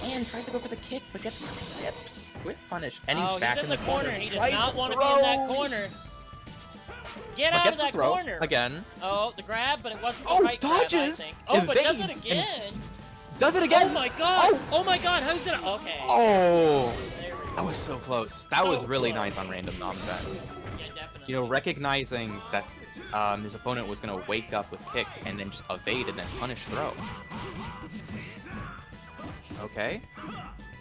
and tries to go for the kick, but gets clipped with punish. And he's Oh, back he's in the corner. He does Tries not to want to be in that throw. corner. Get But out of gets the that throw corner. again. Oh, the grab, but it wasn't the Oh, right grab, I dodges, think. Oh, but does it evades, and- again. Does it again? Oh my god. Oh. Oh my god, how's gonna... Okay. Oh, There we go. that was so close. That So was really close. nice on Random Nom's end. Yeah, definitely. You know, recognizing that his opponent was going to wake up with kick and then just evade and then punish throw. Okay,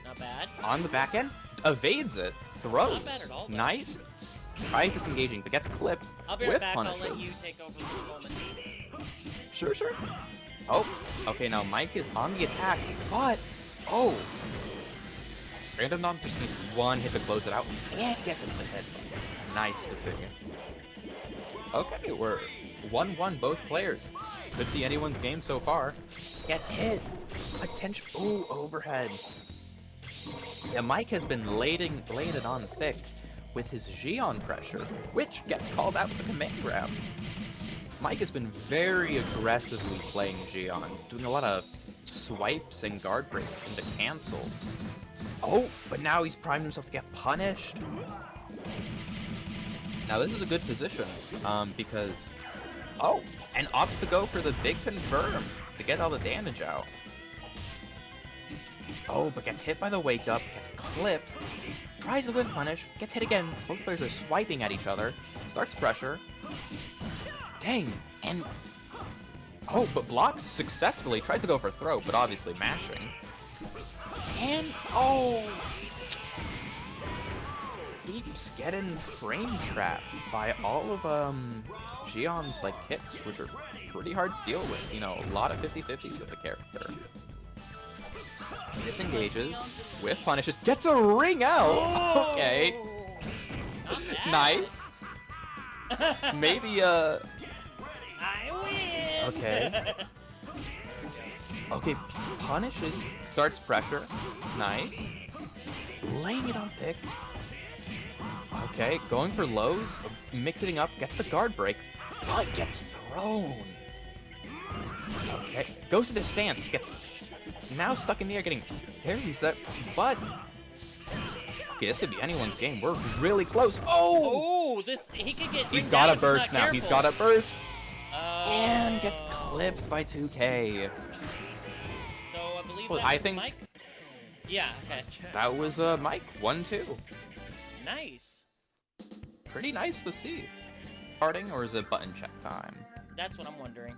Not bad. on the back end, evades it, throws. Not bad at all, though. Nice. Tries disengaging, but gets clipped I'll be right with back. punishes. I'll let you take over for the moment. Sure, sure. Oh, okay, now Mike is on the attack, but, oh. Random Nom just needs one hit to close it out, and gets him with the headbutt. Nice decision. Okay, we're 1-1 both players. Could be anyone's game so far. Gets hit. Potential. Ooh, overhead. Yeah, Mike has been laying it on thick with his Gion pressure, which gets called out with a command grab. Mike has been very aggressively playing Gion, doing a lot of swipes and guard breaks into cancels. Oh, but now he's primed himself to get punished. Now this is a good position, because... Oh, and opts to go for the big confirm to get all the damage out. Oh, but gets hit by the wake up, gets clipped, tries to lift punish, gets hit again. Both players are swiping at each other, starts pressure. Dang, and... Oh, but blocks successfully, tries to go for throw, but obviously mashing. And, oh! keeps getting frame trapped by all of Xion's like kicks, which are pretty hard to deal with. You know, a lot of 50-50s with the character. Disengages with punishes, gets a ring out. Okay, Not bad. nice. Maybe I win. Okay. Okay, punishes, starts pressure. Nice. Laying it on thick. Okay, going for lows, mixing up, gets the guard break, but gets thrown. Okay, goes to the stance, gets now stuck in the air, getting air reset, but okay, this could be anyone's game. We're really close. Oh! Oh, he could get. He's ringed got out a if he's burst not now. He's careful. got a burst and Oh. gets clipped by 2K. So I believe Well, that I was think- Mike. Yeah. Okay. That was Mike, 1-2. Nice. Pretty nice to see. Starting or is it button check time? That's what I'm wondering.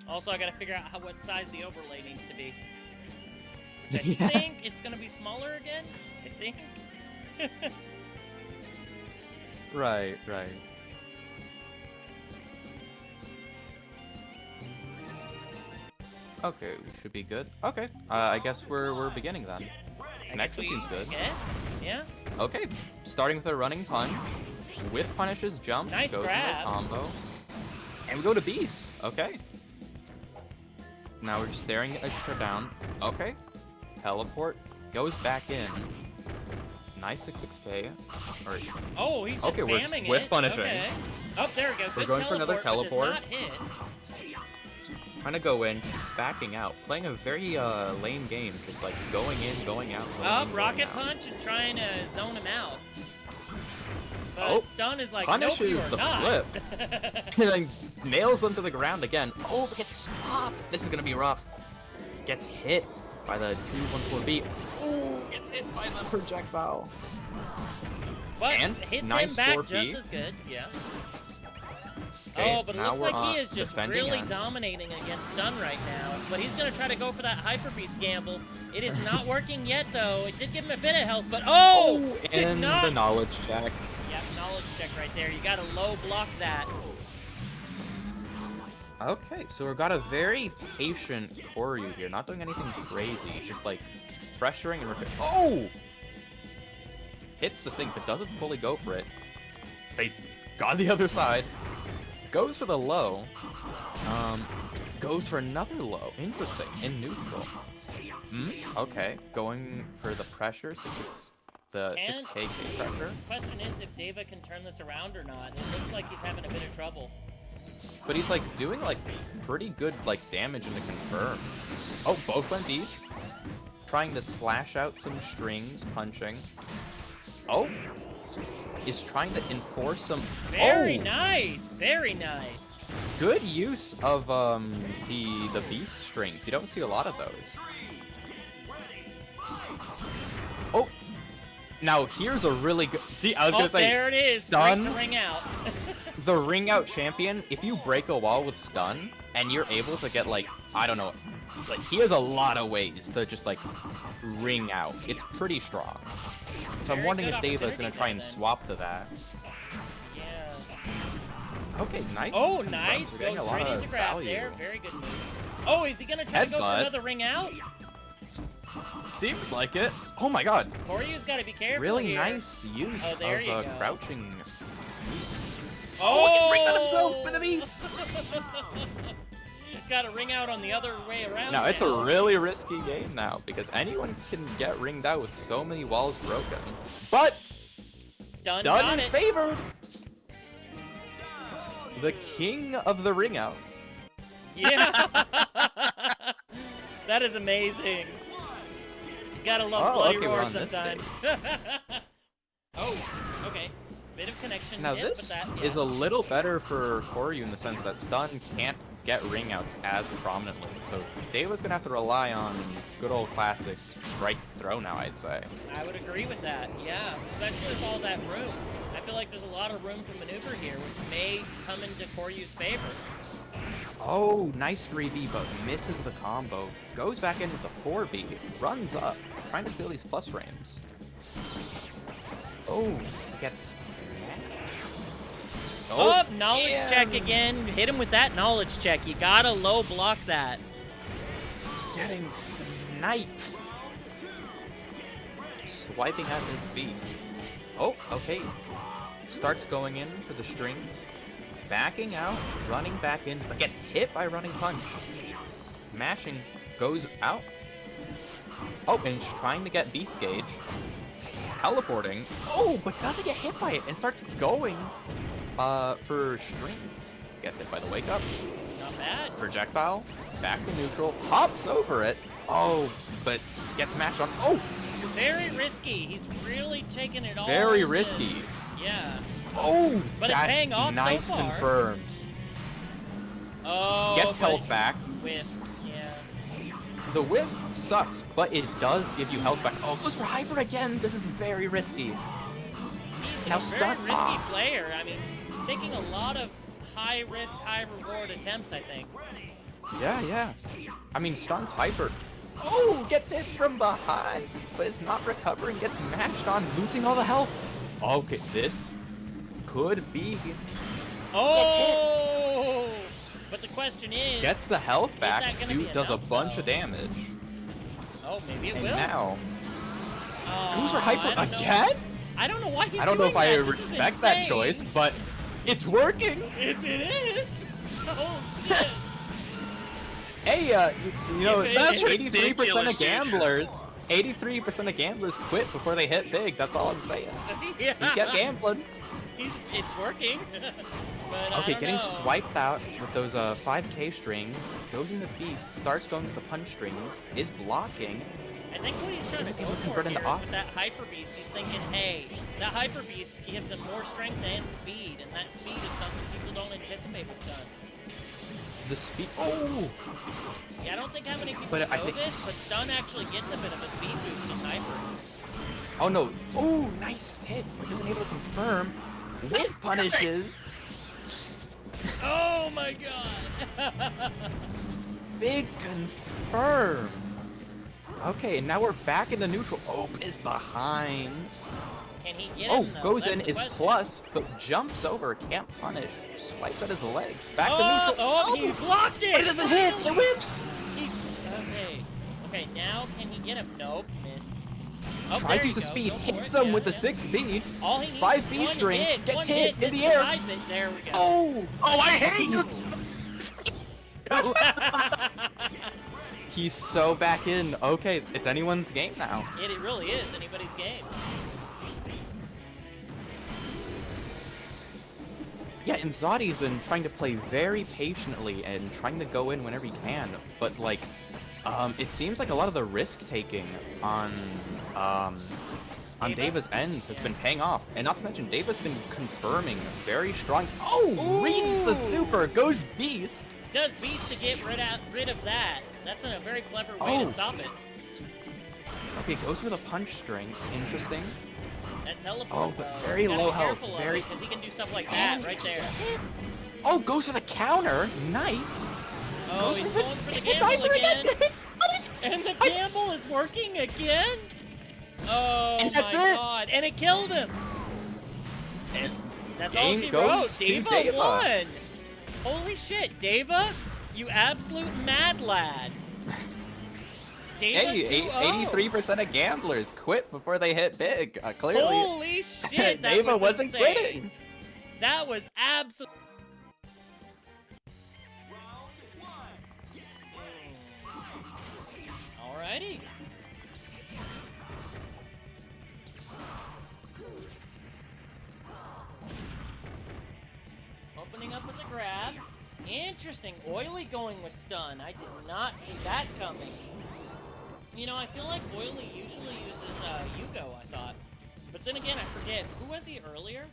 Also, I gotta figure out what size the overlay needs to be. I Yeah. think it's gonna be smaller again. I think. Right. Okay, we should be good. Okay, I guess we're beginning then. Connection seems good. Yes. Yeah. Okay, starting with a running punch, with punishes jump, Nice goes grab. into a combo, and we go to beast. Okay. Now we're just staring at each other down. Okay. Teleport goes back in. Nice 6K. Or Oh, he's just Okay, we're spamming with it. punishing. Okay. Oh, there we go. We're Good going for another teleport, teleport. but does not hit. trying to go in, keeps backing out, playing a very lame game, just like going in, going out. Going Up, in, rocket going out. punch and trying to zone him out. But Oh, stun is like, nope, you punishes are the not. flip. And then nails them to the ground again. Oh, but gets swapped. This is gonna be rough. Gets hit by the 214B. Oh, gets hit by the projectile. But And hits nice him back 4P. just as good, yeah. Okay, Oh, but it now looks we're like he is just defending really on- dominating against stun right now. But he's gonna try to go for that Hyper Beast gamble. It is not working yet, though. It did give him a bit of health, but Oh, did and not. the knowledge check. Yep, knowledge check right there. You gotta low block that. Okay, so we've got a very patient Koryu here, not doing anything crazy, just like pressuring and return. Oh! Hits the thing, but doesn't fully go for it. They got the other side. Goes for the low. Goes for another low. Interesting. In neutral. Okay, going for the pressure, the And- 6K pressure. Question is if Deva can turn this around or not. It looks like he's having a bit of trouble. But he's like doing like pretty good like damage in the confirms. Oh, both went beast. Trying to slash out some strings, punching. Oh, is trying to enforce some. Very Oh, nice, very nice. good use of the beast strings. You don't see a lot of those. Oh, now here's a really good. See, I was Oh, gonna say there it is. stun. Straight to ring out. The ring out champion, if you break a wall with stun and you're able to get like, I don't know, like he has a lot of ways to just like ring out. It's pretty strong. So I'm Very wondering good if Deva is opportunity gonna try there, and then. swap to that. Yeah. Okay, nice. Oh, confirms. nice. We're Goes getting a lot straight of into grab value. there. Very good move. Oh, is he gonna try to go for Headbutt. another ring out? Seems like it. Oh my god. Koryu's gotta be careful Really here. nice use Oh, there you of go. crouching. Oh, gets ringed out himself by the beast. Got to ring out on the other way around. Now it's a really risky game now because anyone can get ringed out with so many walls broken. But stun. Stun Got is it. favored. The king of the ring out. Yeah. That is amazing. You gotta love Oh, Bloody okay, we're Roar on this sometimes. Oh, okay. Bit of connection. Now hit, this but that, is yeah. a little better for Koryu in the sense that stun can't get ring outs as prominently. So Deva's gonna have to rely on good old classic strike throw now, I'd say. I would agree with that, yeah. Especially with all that room. I feel like there's a lot of room to maneuver here, which may come into Koryu's favor. Oh, nice 3B, but misses the combo. Goes back in with the 4B, runs up. trying to steal these plus frames. Oh, gets... Oh, knowledge damn. check again. Hit him with that knowledge check. You gotta low block that. Getting sniped. Swiping at his feet. Oh, okay. Starts going in for the strings. Backing out, running back in, but gets hit by running punch. Mashing, goes out. Oh, and he's trying to get beast gauge. Teleporting. Oh, but doesn't get hit by it and starts going for strings. Gets hit by the wake up. Not bad. Projectile. Back to neutral. Hops over it. Oh, but gets mashed on. Oh! Very risky. He's really taking it all. Very in. risky. Yeah. Oh! But it's that paying off so nice far. confirms. Oh. Gets but health back. Whiff. Yeah. The whiff sucks, but it does give you health back. Oh, goes for hyper again. This is very risky. He's Now a stun. very risky player. I mean, taking a lot of high risk, high reward attempts, I think. Yeah. I mean, stun's hyper. Oh, gets hit from behind, but is not recovering. Gets mashed on, losing all the health. Okay, this could be. Oh! But the question is... Gets the health back. that gonna be Dude does a enough, bunch though? of damage. Oh, maybe it And will. now, Oh, goes for I hyper don't know. again? I don't know why he's I don't know doing if I that. This is respect that insane. choice, but it's working. It is. Oh, shit. Hey, you know, That's 83% of ridiculous, dude. gamblers, 83% of gamblers quit before they hit big. That's all I'm saying. Yeah. You get gambling. It's working. But I Okay, don't getting know. swiped out with those 5k strings, goes into beast, starts going with the punch strings, is blocking. I think what he's trying Isn't to able go to for convert here into is with that offense. hyper beast. He's thinking, hey, that hyper beast gives him more strength and speed, and that speed is something people don't anticipate with stun. The speed. Oh! Yeah, I don't think how many people But I know think- this, but stun actually gets a bit of a speed boost in hyper. Oh no! Oh, nice hit, but isn't able to confirm. With punishes. Oh my god! Big confirm. Okay, and now we're back in the neutral. Oh, is behind. Can he get Oh, him, though? goes That's in, the is question. plus, but jumps over, can't punish. Swipes at his legs. Back to Oh, neutral. oh, he blocked it! But it doesn't hit! It Finally! whiffs! Okay. Okay, now can he get him? Nope, miss. Oh, Tries there to use you the go. speed, Go for hits it, him with the yeah. 6B. All he needs 5B is one string, hit, gets one hit in this the air. decides it. There we go. Oh! Oh, I hate you! He's so back in. Okay, it's anyone's game now. It really is anybody's game. Yeah, and Zodi's been trying to play very patiently and trying to go in whenever he can, but like, it seems like a lot of the risk taking on Deva's ends has been paying off, and not to mention Deva's been confirming very strong. Oh, reads the super, goes beast. Does Beast to get rid of that. That's a very clever way Oh. to stop it. Okay, goes for the punch string. Interesting. That teleport. Oh, but though, very you gotta low be health, careful of very- it, 'cause he can do stuff like that And right there. hit. Oh, goes for the counter. Nice. Oh, Goes he's for the going for the hit gamble diver again. What is- And the gamble is working again? Oh And that's my it. god. And it killed him. And That's all game she goes wrote. to Deva Deva. won. Holy shit, Deva, you absolute mad lad. Deva Hey, 2-0. 83% of gamblers quit before they hit big. Clearly, Holy shit, that Deva was wasn't insane. quitting. That was absolute. Alrighty. Opening up with a grab. Interesting. Oily going with stun. I did not see that coming. You know, I feel like Oily usually uses Yugo, I thought. But then again, I forget. Who was he earlier?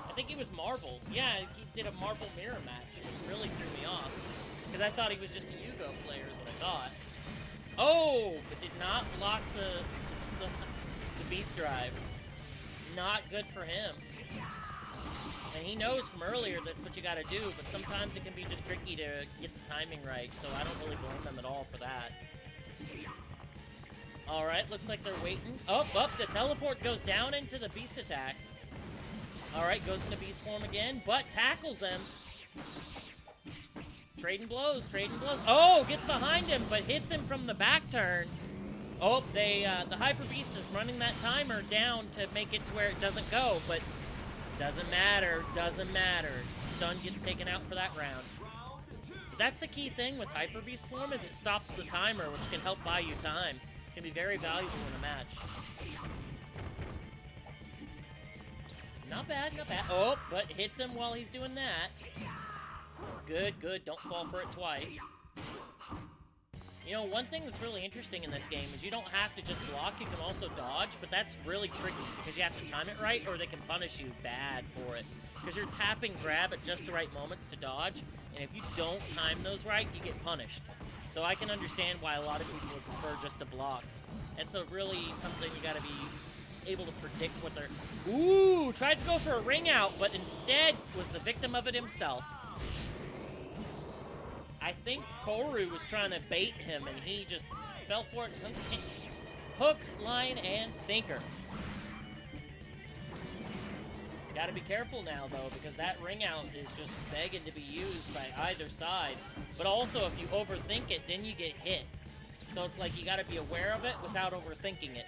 I think he was Marvel. Yeah, he did a Marvel mirror match. It really threw me off. Because I thought he was just a Yugo player, is what I thought. Oh, but did not block the Beast Drive. Not good for him. And he knows from earlier that's what you gotta do, but sometimes it can be just tricky to get the timing right, so I don't really blame him at all for that. Alright, looks like they're waiting. Oh, the teleport goes down into the beast attack. Alright, goes into beast form again, but tackles him. Trading blows, trading blows. Oh, gets behind him, but hits him from the back turn. Oh, the Hyper Beast is running that timer down to make it to where it doesn't go, but doesn't matter, doesn't matter. Stun gets taken out for that round. That's the key thing with Hyper Beast form, is it stops the timer, which can help buy you time. Can be very valuable in a match. Not bad, not bad. Oh, but hits him while he's doing that. Good, good. Don't fall for it twice. You know, one thing that's really interesting in this game is you don't have to just block, you can also dodge, but that's really tricky because you have to time it right or they can punish you bad for it. Because you're tapping grab at just the right moments to dodge, and if you don't time those right, you get punished. So I can understand why a lot of people would prefer just to block. It's a really something you gotta be able to predict what they're... Ooh! Tried to go for a ring out, but instead was the victim of it himself. I think Koru was trying to bait him, and he just fell for it. Hook, line, and sinker. Gotta be careful now, though, because that ring out is just begging to be used by either side. But also, if you overthink it, then you get hit. So it's like you gotta be aware of it without overthinking it.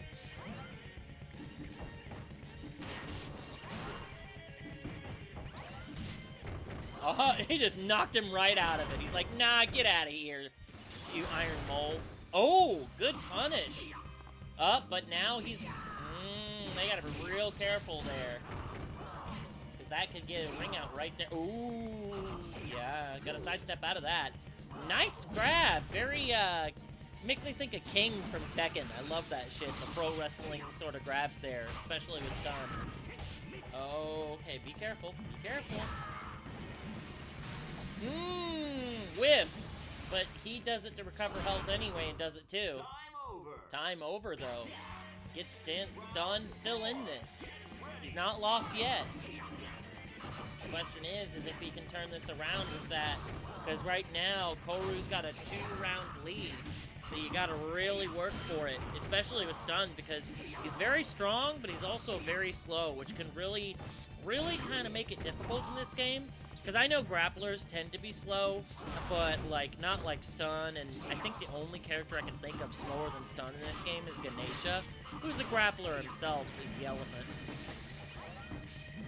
Oh, he just knocked him right out of it. He's like, nah, get out of here, you iron mole. Oh, good punish. But now he's... they gotta be real careful there. Because that could get a ring out right there. Ooh, yeah, gotta sidestep out of that. Nice grab. Very, makes me think of King from Tekken. I love that shit. The pro wrestling sort of grabs there, especially with stun. Oh, okay, be careful. Be careful. Whiff. But he does it to recover health anyway and does it too. Time over, though. Gets stunned, still in this. He's not lost yet. The question is if he can turn this around with that. Because right now, Koru's got a 2-round lead. So you gotta really work for it, especially with stun, because he's very strong, but he's also very slow, which can really kind of make it difficult in this game. Because I know grapplers tend to be slow, but like not like Stun, and I think the only character I can think of slower than Stun in this game is Ganesha, who's a grappler himself, is the elephant.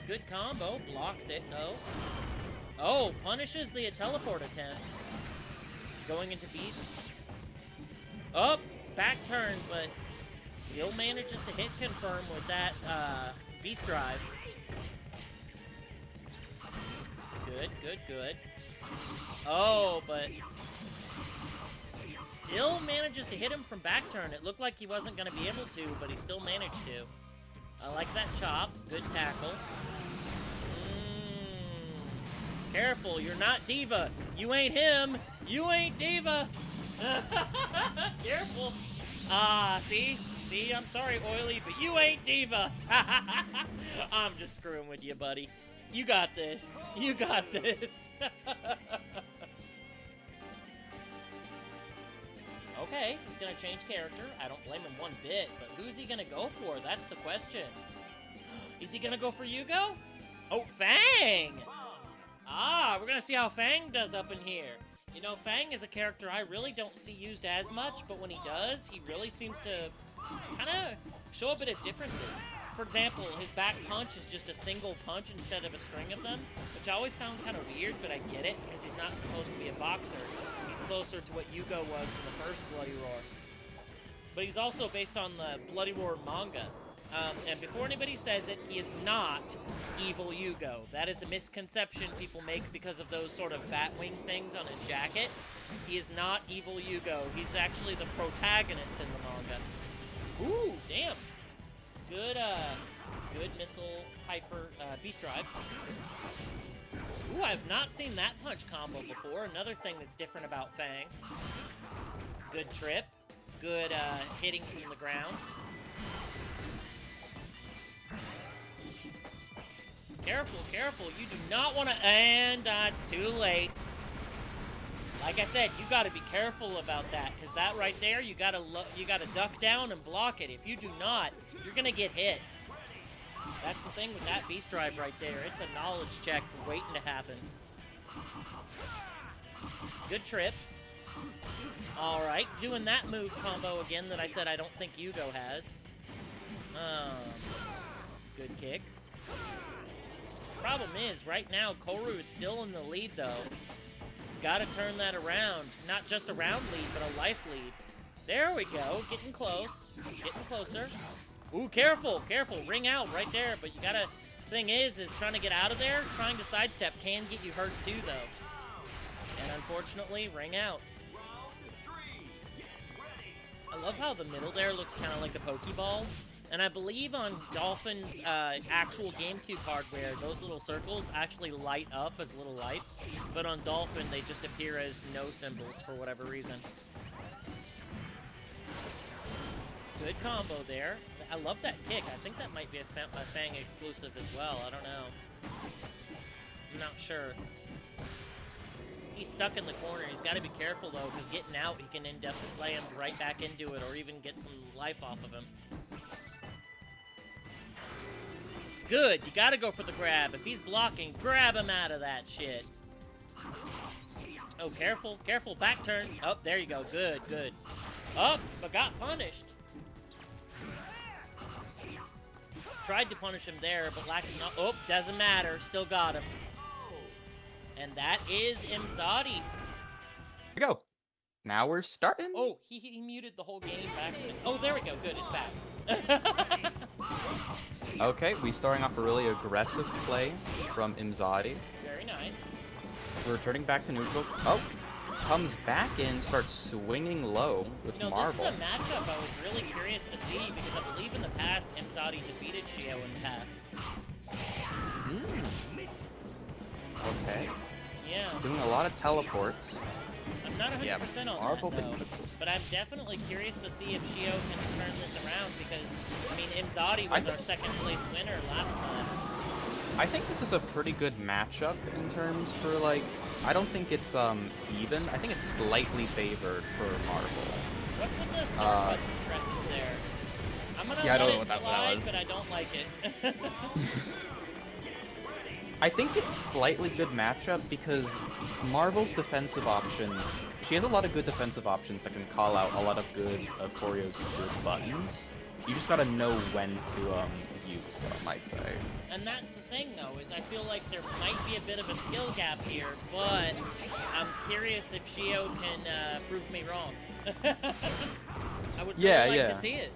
Good combo, blocks it, though. Oh, punishes the teleport attempt. Going into Beast. Oh, back turn, but still manages to hit confirm with that Beast Drive. Good, good, good. Oh, but still manages to hit him from back turn. It looked like he wasn't going to be able to, but he still managed to. I like that chop. Good tackle. Careful, you're not Diva. You ain't him. You ain't Diva. Careful. See? See, I'm sorry, Oily, but you ain't Diva. I'm just screwing with you, buddy. You got this. You got this. Okay, he's gonna change character. I don't blame him one bit, but who's he gonna go for? That's the question. Is he gonna go for Yugo? Oh, Fang! We're gonna see how Fang does up in here. You know, Fang is a character I really don't see used as much, but when he does, he really seems to kind of show a bit of differences. For example, his back punch is just a single punch instead of a string of them, which I always found kind of weird, but I get it, because he's not supposed to be a boxer. He's closer to what Yugo was in the first Bloody Roar. But he's also based on the Bloody Roar manga. And before anybody says it, he is not evil Yugo. That is a misconception people make because of those sort of bat wing things on his jacket. He is not evil Yugo. He's actually the protagonist in the manga. Ooh, damn. Good, good missile hyper beast drive. Ooh, I've not seen that punch combo before. Another thing that's different about Fang. Good trip. Good hitting from the ground. Careful, careful. You do not want to... And it's too late. Like I said, you got to be careful about that, because that right there, you gotta duck down and block it. If you do not, you're gonna get hit. That's the thing with that beast drive right there. It's a knowledge check waiting to happen. Good trip. All right, doing that move combo again that I said I don't think Yugo has. Good kick. Problem is, right now, Koru is still in the lead, though. He's got to turn that around. Not just a round lead, but a life lead. There we go. Getting close. Getting closer. Ooh, careful. Careful. Ring out right there. But you got to... Thing is trying to get out of there, trying to sidestep can get you hurt, too, though. And unfortunately, ring out. I love how the middle there looks kind of like a Pokeball. And I believe on Dolphin's actual GameCube hardware, those little circles actually light up as little lights. But on Dolphin, they just appear as no symbols for whatever reason. Good combo there. I love that kick. I think that might be a Fang exclusive as well. I don't know. I'm not sure. He's stuck in the corner. He's got to be careful, though, because getting out, he can end up slammed right back into it or even get some life off of him. Good. You got to go for the grab. If he's blocking, grab him out of that shit. Oh, careful. Careful. Back turn. Oh, there you go. Good, good. Oh, but got punished. Tried to punish him there, but lacking... Oh, doesn't matter. Still got him. And that is Imzadi. Here we go. Now we're starting. Oh, he muted the whole game by accident. Oh, there we go. Good, it's back. Okay, we starting off a really aggressive play from Imzadi. Very nice. We're turning back to neutral. Oh, comes back in, starts swinging low with Marvel. This is a matchup I was really curious to see because I believe in the past Imzadi defeated Shio in the past. Okay. Yeah. Doing a lot of teleports. I'm not 100% on Marvel that, though. But I'm definitely curious to see if Shio can turn this around because, I mean, Imzadi was our second place winner last time. I think this is a pretty good matchup in terms for, like, I don't think it's, even. I think it's slightly favored for Marvel. What's with the start button presses there? I'm gonna Yeah, I don't let know it what that slide, was. but I don't like it. I think it's slightly good matchup because Marvel's defensive options, she has a lot of good defensive options that can call out a lot of Koryo's good buttons. You just gotta know when to use them, I'd say. And that's the thing, though, is I feel like there might be a bit of a skill gap here, but I'm curious if Shio can prove me wrong. I would really like to see it.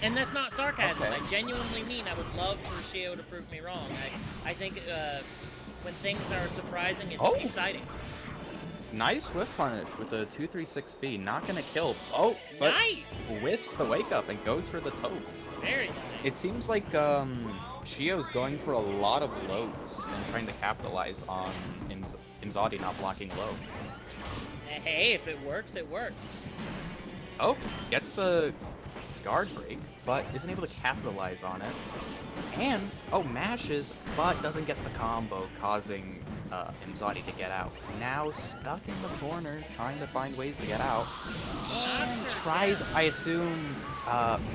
And that's not sarcasm. Okay. I genuinely mean I would love for Shio to prove me wrong. I think when things are surprising, it's exciting. Nice whiff punish with the 236B. Not gonna kill. Oh, but nice! whiffs the wake up and goes for the toes. Very nice. It seems like Shio's going for a lot of lows and trying to capitalize on Imzadi not blocking low. Hey, if it works, it works. Oh, gets the guard break, but isn't able to capitalize on it. And, oh, mashes, but doesn't get the combo, causing Imzadi to get out. Now stuck in the corner, trying to find ways to get out. And tried, I assume,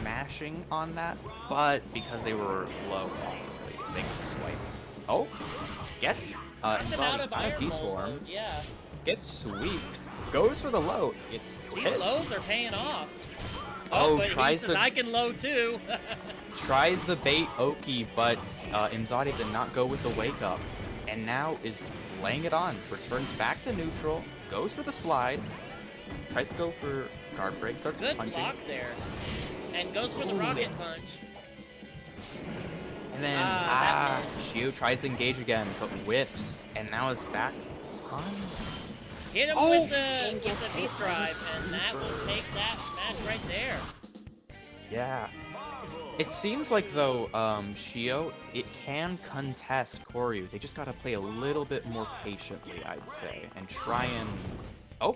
mashing on that, but because they were low, obviously, they could swipe. Oh, gets Imzadi out of beast form. Yeah. Gets sweeped, goes for the load. It These hits. lows are paying off. Oh, but tries he says, to I can low too. tries the bait Oki, but Imzadi did not go with the wake up, and now is laying it on. Returns back to neutral, goes for the slide, tries to go for guard break, starts Good punching, block there, and goes for the Ooh, rocket yeah. punch. and then that missed. Shio tries to engage again, but whiffs, and now is back on. Hit him Oh, with and the gets hit beast by the drive, and that will super. take that match right there. Yeah. It seems like, though, Shio, it can contest Koryu. They just gotta play a little bit more patiently, I'd say, and try and... Oh!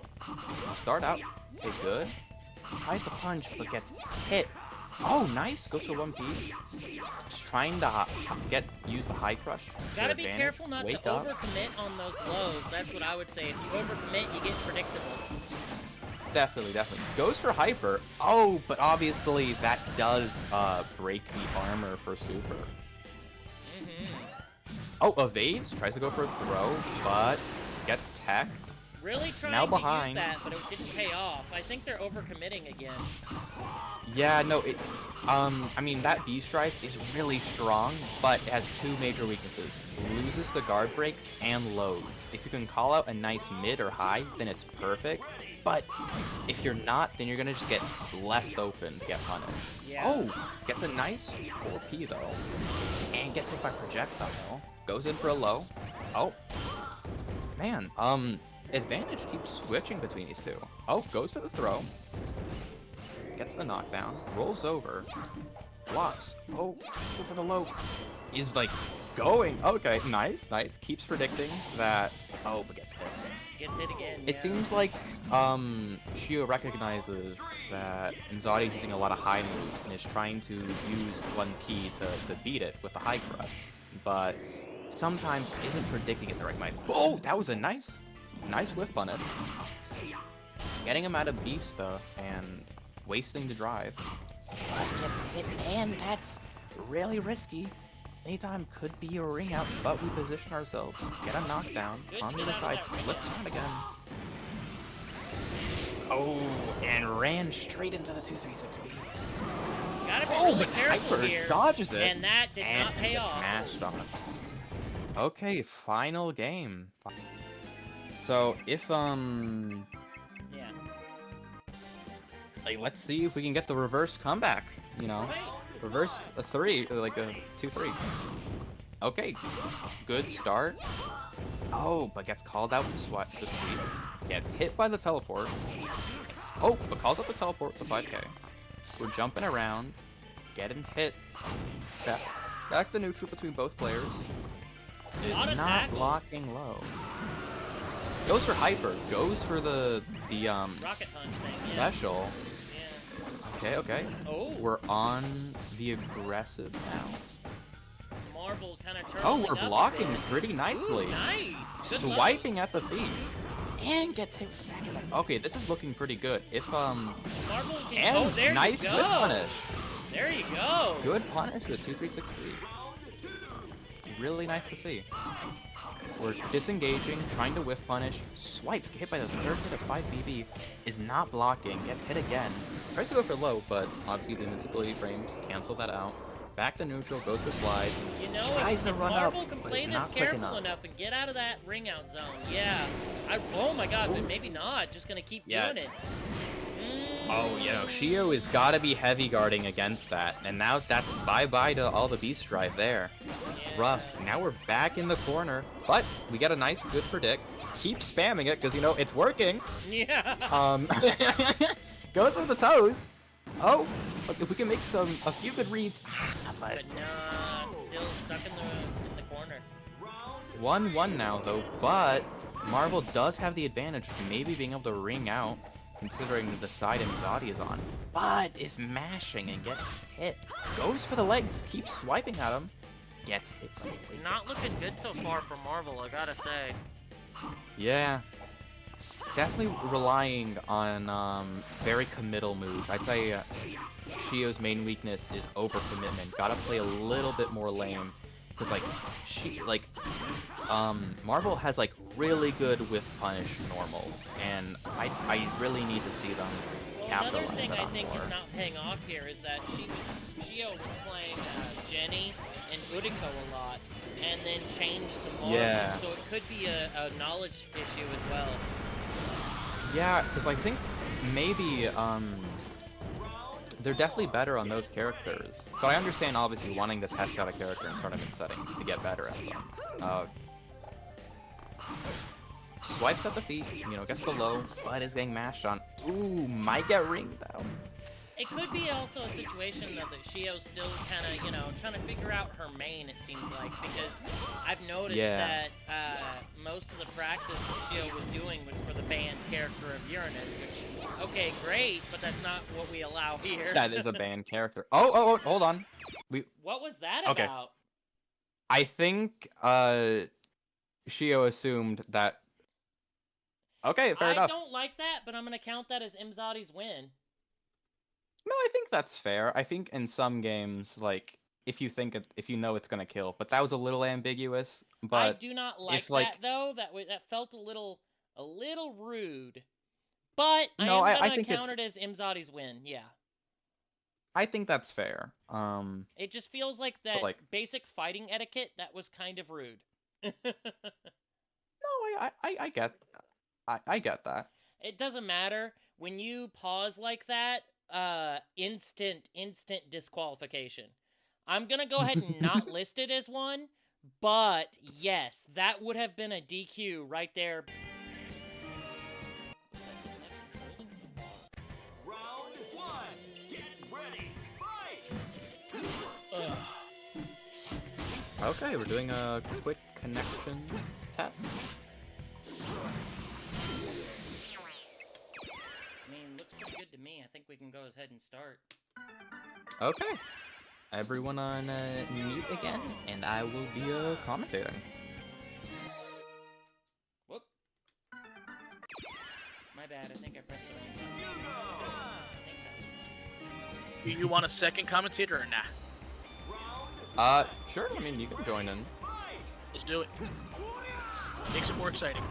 Start out. Okay, good. Tries to punch, but gets hit. Oh, nice. Goes for 1P. Just trying to use the high crush. to Gotta their be advantage. careful not Wake to up. overcommit on those lows. That's what I would say. If you overcommit, you get predictable. Definitely, definitely. Goes for hyper. Oh, but obviously that does break the armor for super. Oh, evades. Tries to go for a throw, but gets teched. Really trying Now to behind. use that, but it didn't pay off. I think they're overcommitting again. Yeah, no, I mean, that B-Strike is really strong, but it has two major weaknesses. Loses the guard breaks and lows. If you can call out a nice mid or high, then it's perfect. But if you're not, then you're gonna just get left open to get punished. Yeah. Oh, gets a nice 4P though. And gets hit by projectile. Goes in for a low. Oh. Man, advantage keeps switching between these two. Oh, goes for the throw. Gets the knockdown, rolls over, blocks. Oh, tries to go for the low. He's like going. Okay, nice, nice. Keeps predicting that. Oh, but gets hit. Gets hit again. It yeah. seems like Shio recognizes that Nzadi's using a lot of high moves and is trying to use 1P to beat it with the high crush, but sometimes isn't predicting it the right way. Oh, that was a nice whiff punish. Getting him out of Beasta and wasting the drive. But gets hit, and that's really risky. Anytime could be a ring out, but we position ourselves. Get a knockdown Good on the get other out of side, that ring flips out. on again. Oh, and ran straight into the 236B. Gotta be Oh, really but careful Hyper here. dodges it. And that did not pay gets off. mashed on. Okay, final game. So if Yeah. like, let's see if we can get the reverse comeback. You know, Right. reverse a 3, like a 2-3. Okay, good start. Oh, but gets called out the sweep. Gets hit by the teleport. Oh, but calls out the teleport with the 5K. We're jumping around, getting hit. Back to neutral between both players. Is Lot of not tackles. blocking low. Goes for hyper. Goes for the Rocket punch thing. Yeah. special. Yeah. Okay, okay. Oh. We're on the aggressive now. Marvel kind of Oh, turtling we're up a blocking bit. pretty nicely. Ooh, nice. Good Swiping levels. at the feet. And gets hit with the back. He's like, okay, this is looking pretty good. If Marvel can, and oh, there nice you go. whip punish. There you go. Good punish with 236B. Really nice to see. We're disengaging, trying to whiff punish. Swipes, get hit by the third hit of 5BB. Is not blocking, gets hit again. Tries to go for low, but obviously the invincibility frames cancel that out. Back to neutral, goes for slide. You know, Tries if to run Marvel up, can but play it's this not quick careful enough. and get out of that ring out zone, yeah. Oh my god, but Ooh. maybe not. Just gonna keep Yeah. doing it. Oh, you know, Shio has got to be heavy guarding against that, and now that's bye-bye to all the beast drive there. Yeah. Rough. Now we're back in the corner, but we get a nice, good predict. Keep spamming it, because, you know, it's working. Yeah. Goes with the toes. Oh, if we can make a few good reads. But nah, still stuck in the corner. 1-1 now, though, but Marvel does have the advantage of maybe being able to ring out, considering the side Mzadi is on, but is mashing and gets hit. Goes for the legs, keeps swiping at him, gets hit. Not looking good so far for Marvel, I gotta say. Yeah. Definitely relying on very committal moves. I'd say Shio's main weakness is overcommitment. Gotta play a little bit more lane. Because, Marvel has, really good whiff punish normals. And I really need to see them Well, another capitalize thing that I on think more. is not paying off here is that Shio was playing Jenny and Uriko a lot, and then changed to Marvel, Yeah. so it could be a knowledge issue as well. Yeah, because I think maybe, they're definitely better on those characters. But I understand, obviously, wanting to test out a character in tournament setting to get better at them. Swipes at the feet, you know, gets the low, but is getting mashed on. Ooh, might get ringed down. It could be also a situation that Shio's still kind of, trying to figure out her main, it seems like, because I've noticed Yeah. that most of the practice that Shio was doing was for the banned character of Uranus, which, okay, great, but that's not what we allow here. That is a banned character. Oh, hold on. What was that Okay. about? I think Shio assumed that. Okay, fair I enough. don't like that, but I'm going to count that as Imzadi's win. No, I think that's fair. I think in some games, like if you know it's gonna kill, but that was a little ambiguous. But I do not like if, like, that though. That felt a little rude. But No, I I am gonna think count it's- it as Imzadi's win. Yeah. I think that's fair. It just feels like that like- basic fighting etiquette that was kind of rude. No, I get that. It doesn't matter when you pause like that. Instant disqualification. I'm gonna go ahead and not list it as one, but yes, that would have been a DQ right there. Round one. Get ready. Fight. Okay, we're doing a quick connection test. I mean, looks pretty good to me. I think we can go ahead and start. Okay. Everyone on mute again, and I will be commentating. Whoop. My bad. I think I pressed the wrong button. I think that- Do you want a second commentator or nah? Sure. I mean, you can join in. Let's do it. Makes it more exciting.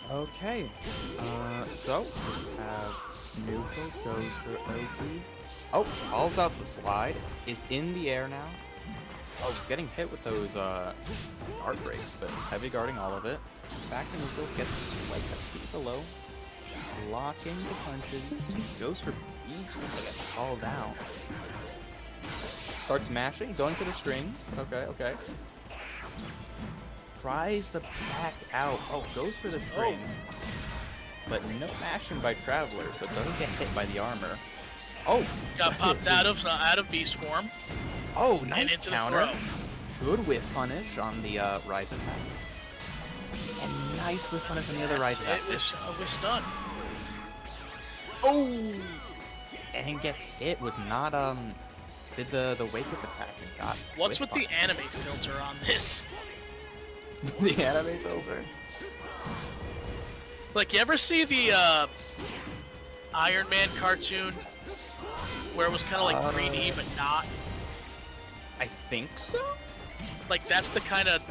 Okay. So just have neutral goes for OG. Oh, calls out the slide. Is in the air now. Oh, he's getting hit with those guard breaks, but he's heavy guarding all of it. Back to neutral, gets like a feet low. Blocking the punches. Goes for beast and gets called out. Starts mashing, going for the strings. Okay. Tries to back out. Oh, goes for the string. But no mashing by Traveler, so it doesn't get hit by the armor. Oh! Got popped out of beast form. Oh, And nice into counter. the Good whiff punish on the rise attack. And nice whiff punish on the other rise attack. With stun. Oh! And gets hit. Was not did the wake up attack and got. What's whiff with the punish. anime filter on this? The anime filter? Like, you ever see the Iron Man cartoon where it was kind of like 3D but not? I think so. Like, that's the kind of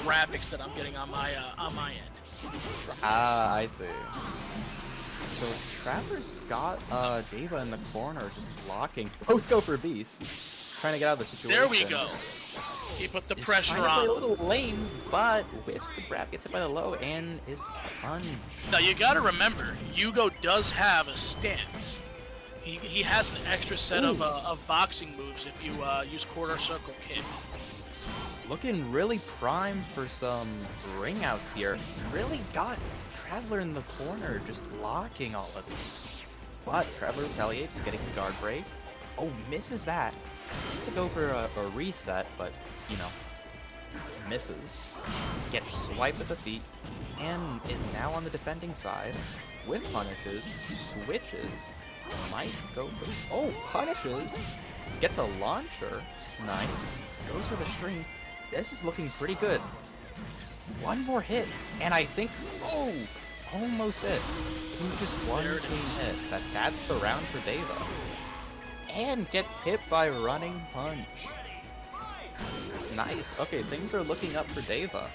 graphics that I'm getting on my end. Ah, I see. So Traveler's got Deva in the corner, just blocking. Both go for beast, trying to get out of the situation. There we go. He put the Is pressure trying to play a on. little lame, but whiffs the grab, gets hit by the low, and is punched. Now you gotta remember, Yugo does have a stance. He has an extra set of boxing moves if you use quarter circle kick. Looking really primed for some ring outs here. Really got Traveler in the corner, just blocking all of these. But Traveler retaliates, getting the guard break. Oh, misses that. Needs to go for a reset, but, you know, misses. Gets swiped at the feet, and is now on the defending side. With punishes, switches, might go for... Oh, punishes! Gets a launcher. Nice. Goes for the string. This is looking pretty good. One more hit, and I think... Oh! Almost hit. Just one There it clean is. hit. That's the round for Deva. And gets hit by running punch. Nice. Okay, things are looking up for Deva.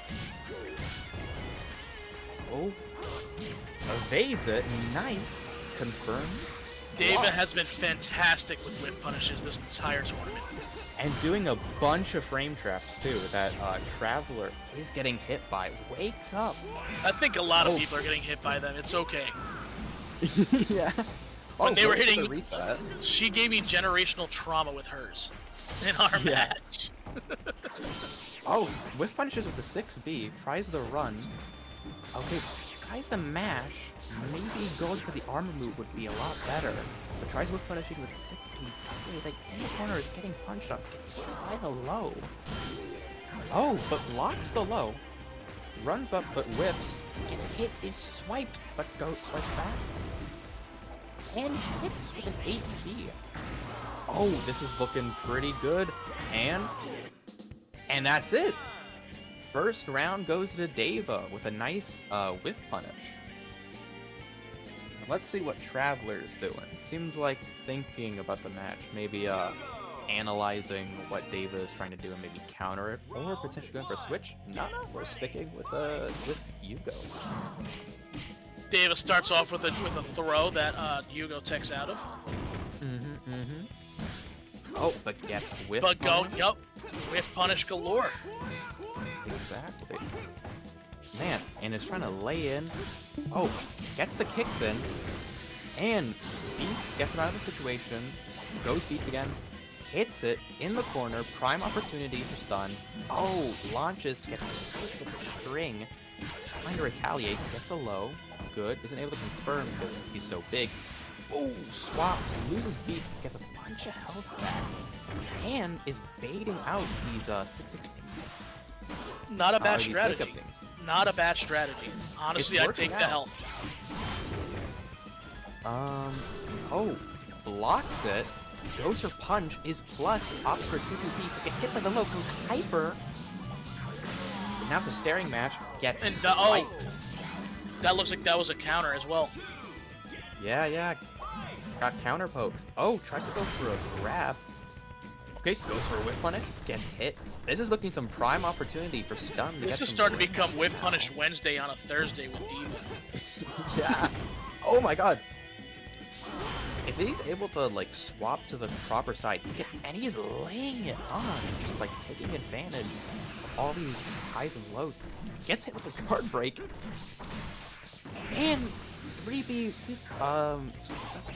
Oh. Evades it. Nice. Confirms. Deva Blocks. has been fantastic with whip punishes this entire tournament. And doing a bunch of frame traps too that Traveler is getting hit by. Wakes up. I think a lot of Oh. people are getting hit by them. It's okay. Yeah. When they were goes for hitting- the reset. She gave me generational trauma with hers in our Yeah. match. Oh, whiff punishes with the 6B. Tries the run. Okay, tries to mash. Maybe going for the armor move would be a lot better. But tries whiff punishing with 6P. Basically, like, in the corner is getting punched up. Gets hit by the low. Oh, but blocks the low. Runs up, but whiffs. Gets hit, is swiped, but swipes back. And hits with an 8P. Oh, this is looking pretty good. And that's it. First round goes to Deva with a nice whiff punish. Let's see what Traveler's doing. Seems like thinking about the match. Maybe analyzing what Deva is trying to do and maybe counter it. Or potentially going for a switch. No, we're sticking with Yugo. Deva starts off with a throw that Yugo takes out of. Oh, but gets whiff But punish. yup. Whiff punish galore. Exactly. Man, and is trying to lay in. Oh, gets the kicks in. And Beast gets him out of the situation. Goes Beast again. Hits it in the corner. Prime opportunity for stun. Oh, launches. Gets hit with the string. Trying to retaliate. Gets a low. Good. Isn't able to confirm because he's so big. Oh, swapped. Loses Beast. Gets a bunch of health back. And is baiting out these 6-6 Ps. Not a bad These strategy. wake-up things. Not a bad strategy. Honestly, It's I'd working take the out. health. Oh, blocks it. Goes for punch, is plus, opts for 2-2P, gets hit by the low, goes hyper. But now it's a staring match, gets And swiped. That looks like that was a counter as well. Yeah. Got counter pokes. Oh, tries to go for a grab. Okay, goes for a whiff punish, gets hit. This is looking some prime opportunity for stun. To This get is some starting to ring become outs Whiff now. Punish Wednesday on a Thursday with Deva. Yeah. Oh my god. If he's able to like swap to the proper side, and he's laying it on, just like taking advantage of all these highs and lows. Gets hit with a guard break. And 3B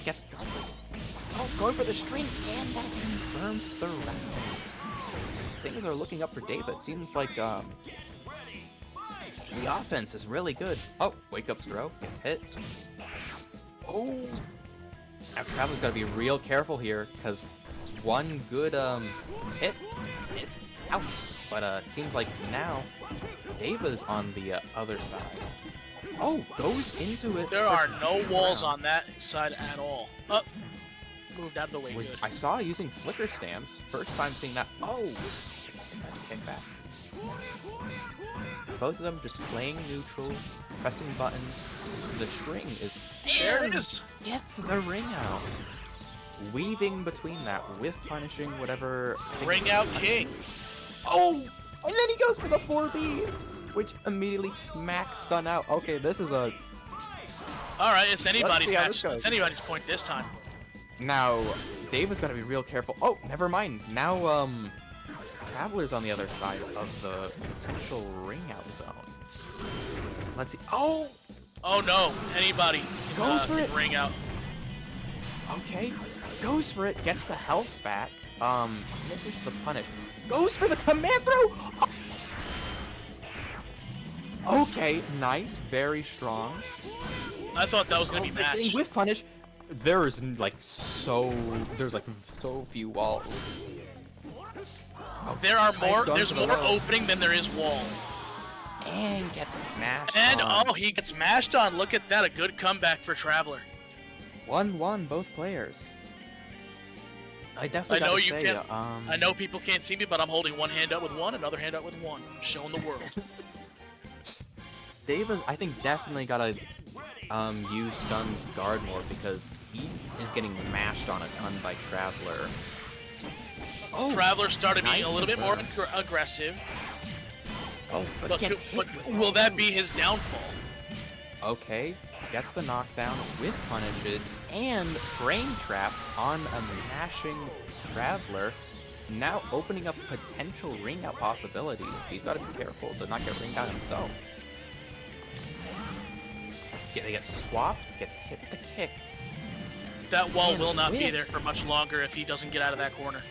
gets guard break. Oh, going for the string, and that confirms the round. Things are looking up for Deva. It seems like the offense is really good. Oh, wake up throw, gets hit. Oh! Now Traveler's gotta be real careful here, because one good hit, it's out. But it seems like now Deva's on the other side. Oh, goes into it. There starts are no moving walls around. on that side at all. Up. Moved out of the way. Good. I saw using flicker stance. First time seeing that. Oh! Kick back. Both of them just playing neutral, pressing buttons. The string is There it is. gets the ring out. Weaving between that with punishing whatever. I think Ring it's out punishing. king. Oh! And then he goes for the 4B, which immediately smacks stun out. Okay, this is a. All right, it's anybody's see how match. this goes. It's anybody's point this time. Now, Dave is gonna be real careful. Oh, never mind. Now, Traveler's on the other side of the potential ring out zone. Let's see. Oh! Oh no! Anybody Goes for can it. ring out. Okay. Goes for it, gets the health back. Misses the punish. Goes for the command throw! Oh. Okay, nice. Very strong. I thought that was gonna be This thing matched. with punish. There's like so few walls. There are Tries more. gun There's for the more low. opening than there is wall. And gets mashed And on. oh, he gets mashed on. Look at that. A good comeback for Traveler. 1-1 both players. I definitely I know gotta you say, can't- I know people can't see me, but I'm holding one hand up with one, another hand up with one, showing the world. Dave, I think, definitely gotta use Stun's guard more because he is getting mashed on a ton by Traveler. Oh, Traveler started being nice a little bit more confirm. aggressive, oh, but but, gets hit with will that be those. his downfall? Okay, gets the knockdown with punishes and frame traps on a mashing Traveler. Now opening up potential ring out possibilities. He's got to be careful to not get ringed out himself. They get swapped, gets hit with the kick. That wall And will not be there whiffs. for much longer if he doesn't get out of that corner.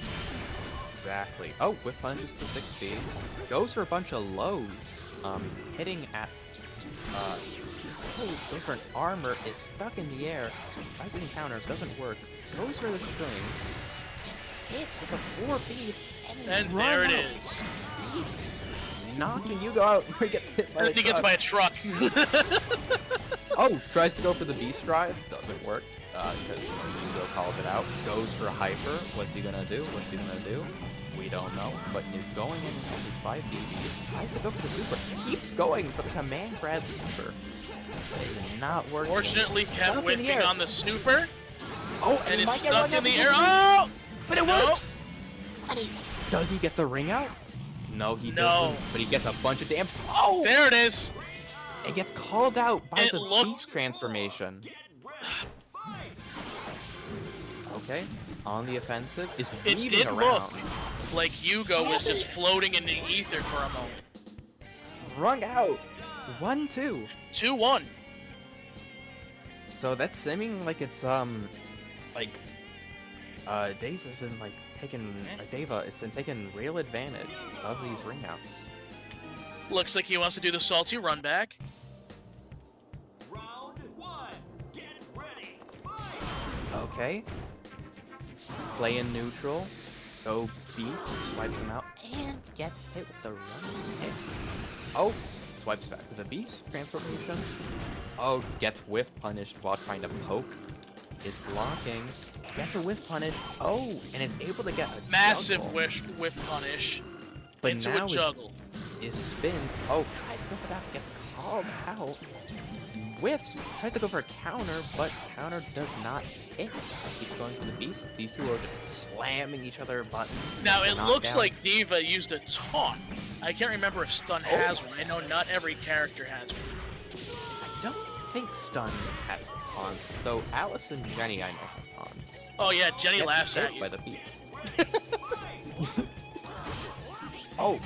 Exactly. Oh, whiff punishes the 6B. Goes for a bunch of lows. Hitting at Oh, goes for an armor, is stuck in the air, tries to encounter, doesn't work, goes for the string, gets hit with a 4B, And run there it out. is. Beast knocking you out where he gets hit by He gets by a truck. Oh, tries to go for the beast drive, doesn't work, because Hugo calls it out, goes for hyper, what's he gonna do, we don't know, but he's going in with his 5B, he just tries to go for the super, keeps going for the command grab super, it is not working. Fortunately, Stuck kept in the whiffing air. on the snooper, Oh, and he is might get stuck rung in the out air. because Oh! but it Nope. works! And does he get the ring out? No, he No. doesn't, but he gets a bunch of damage. Oh! There it is. It gets called out by It the looked- beast transformation. Okay, on the offensive, is It weaving did around. look like Hugo was just floating in the ether for a moment. Rung out. 1-2. 2-1. So that's seeming like it's Daze has been like Deva has been taking real advantage of these ring outs. Looks like he wants to do the salty run back. Round one. Get ready. Okay. Play in neutral. Go beast, swipes him out, and gets hit with the run hit. Oh, swipes back with a beast transformation. Oh, gets whiff punished while trying to poke. Is blocking. Gets a whiff punish. Oh, and is able to get a Massive juggle. whiff punish But into now a juggle. is spin. Oh, tries to go for that, gets called out. Whiffs, tries to go for a counter, but counter does not hit. Keeps going for the beast. These two are just slamming each other buttons. Now Gets it a looks knockdown. like Diva used a taunt. I can't remember if Stun has one. I know not every character has one. I don't think Stun has a taunt, though Alice and Jenny I know have taunts. Oh yeah, Jenny Gets laughs hit at you. by the beast. Oh,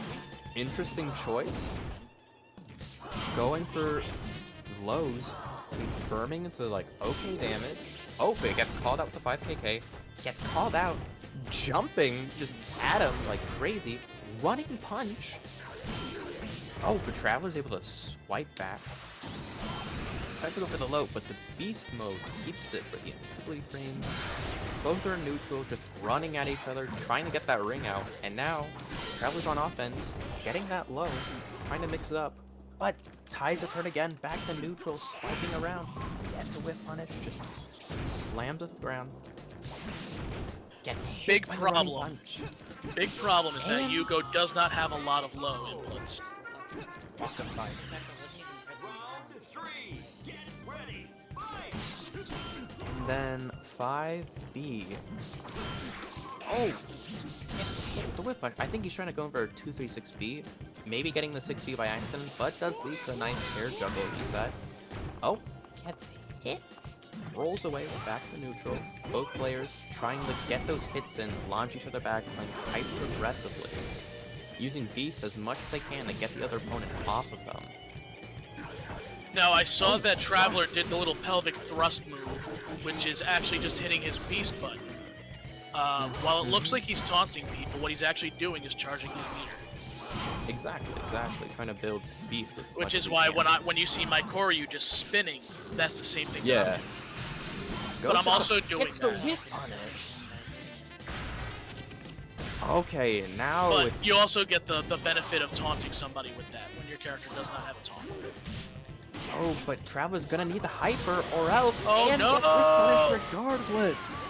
interesting choice. Going for lows, confirming into like okay damage. Oh, but it gets called out with the 5kk. Gets called out, jumping just at him like crazy. Running punch. Oh, but Traveler's able to swipe back. Tries to go for the low, but the beast mode keeps it for the invincibility frames. Both are neutral, just running at each other, trying to get that ring out. And now, Traveler's on offense, getting that low, trying to mix it up. But tides a turn again, back to neutral, swiping around. Gets a whiff punish, just slams to the ground. Gets hit Big by the running problem. punch. Big problem is that And- Yugo does not have a lot of low inputs. Round three. Get ready. Fight. And then 5B. Oh! Gets hit with the whiff punch. I think he's trying to go for a 2-3-6B. Maybe getting the 6B by accident, but does lead to a nice air juggle reset. Oh, gets hit. Rolls away with back to neutral. Both players trying to get those hits in, launch each other back, playing hyper aggressively. Using Beast as much as they can to get the other opponent off of them. Now I saw that Traveler did the little pelvic thrust move, which is actually just hitting his beast button. While it looks like he's taunting people, what he's actually doing is charging his meter. Exactly. Trying to build Beast as Which much is as he why can. when you see my Koryu just spinning, that's the same thing. Yeah. But I'm Goes also for- doing gets the that. whiff punish. Okay, now But it's you also get the benefit of taunting somebody with that when your character does not have a taunt. oh, but Traveler's gonna need the hyper or else Oh, and no! get whiff punish regardless.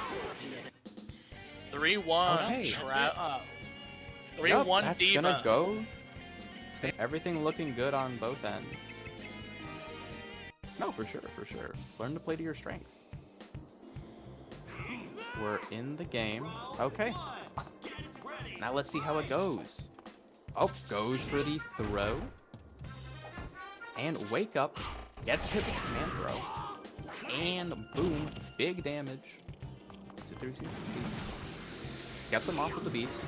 3-1. Okay. 3-1 that's Diva. gonna go. Everything looking good on both ends. No, for sure. Learn to play to your strengths. We're in the game. Okay. Now let's see how it goes. Oh, goes for the throw. And wake up. Gets hit with the command throw. And boom, big damage. Is it 360? Gets him off with the beast.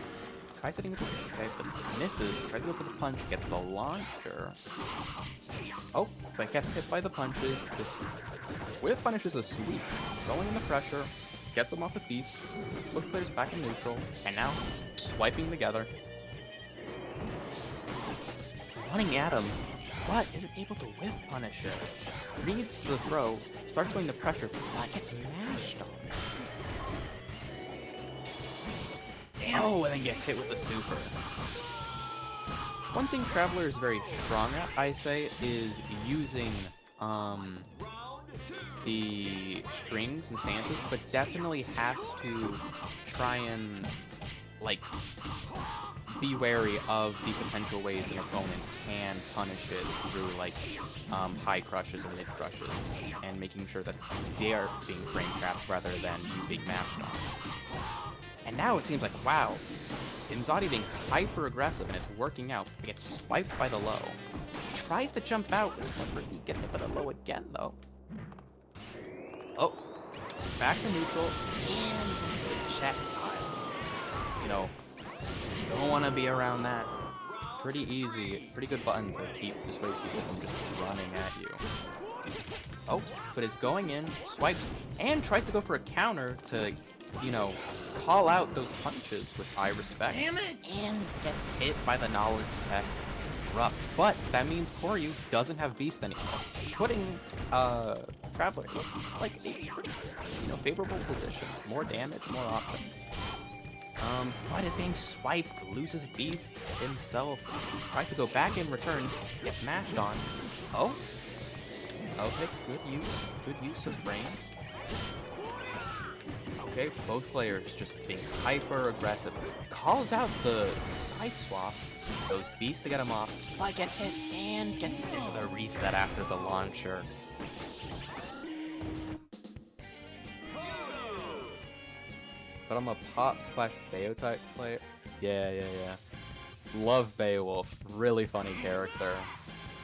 Tries hitting with the 6k, but misses. Tries to go for the punch. Gets the launcher. Oh, but gets hit by the punches. Just whiff punishes a sweep. Going into pressure. Gets him off with beast. Both players back in neutral. And now, swiping together. Running at him. but isn't able to whiff punish it. Reads the throw, starts going to pressure, but gets mashed on. Damn. Oh, and then gets hit with the super. One thing Traveler is very strong at, I say, is using the strings and stances, but definitely has to try and like be wary of the potential ways an opponent can punish it through like high crushes and mid crushes, and making sure that they are being frame trapped rather than you being mashed on. And now it seems like, wow, Imzadi being hyper aggressive and it's working out. He gets swiped by the low. Tries to jump out, he gets hit by the low again though. Oh, back to neutral and projectile. You know, don't want to be around that. Pretty easy, pretty good button to dissuade people from just running at you. Oh, but it's going in, swipes, and tries to go for a counter to, you know, call out those punches, which I respect. Damn it! And gets hit by the knowledge tech. Rough. But that means Koryu doesn't have Beast anymore, putting Traveler in like a pretty, you know, favorable position. More damage, more options. But is getting swiped, loses Beast himself. Tries to go back in, returns, gets mashed on. Oh. Okay, good use of frame. Okay, both players just being hyper aggressive. Calls out the side swap, goes Beast to get him off, but gets hit and gets into the reset after the launcher. But I'm a Pop/Bayo type player. Yeah. Love Beowulf, really funny character.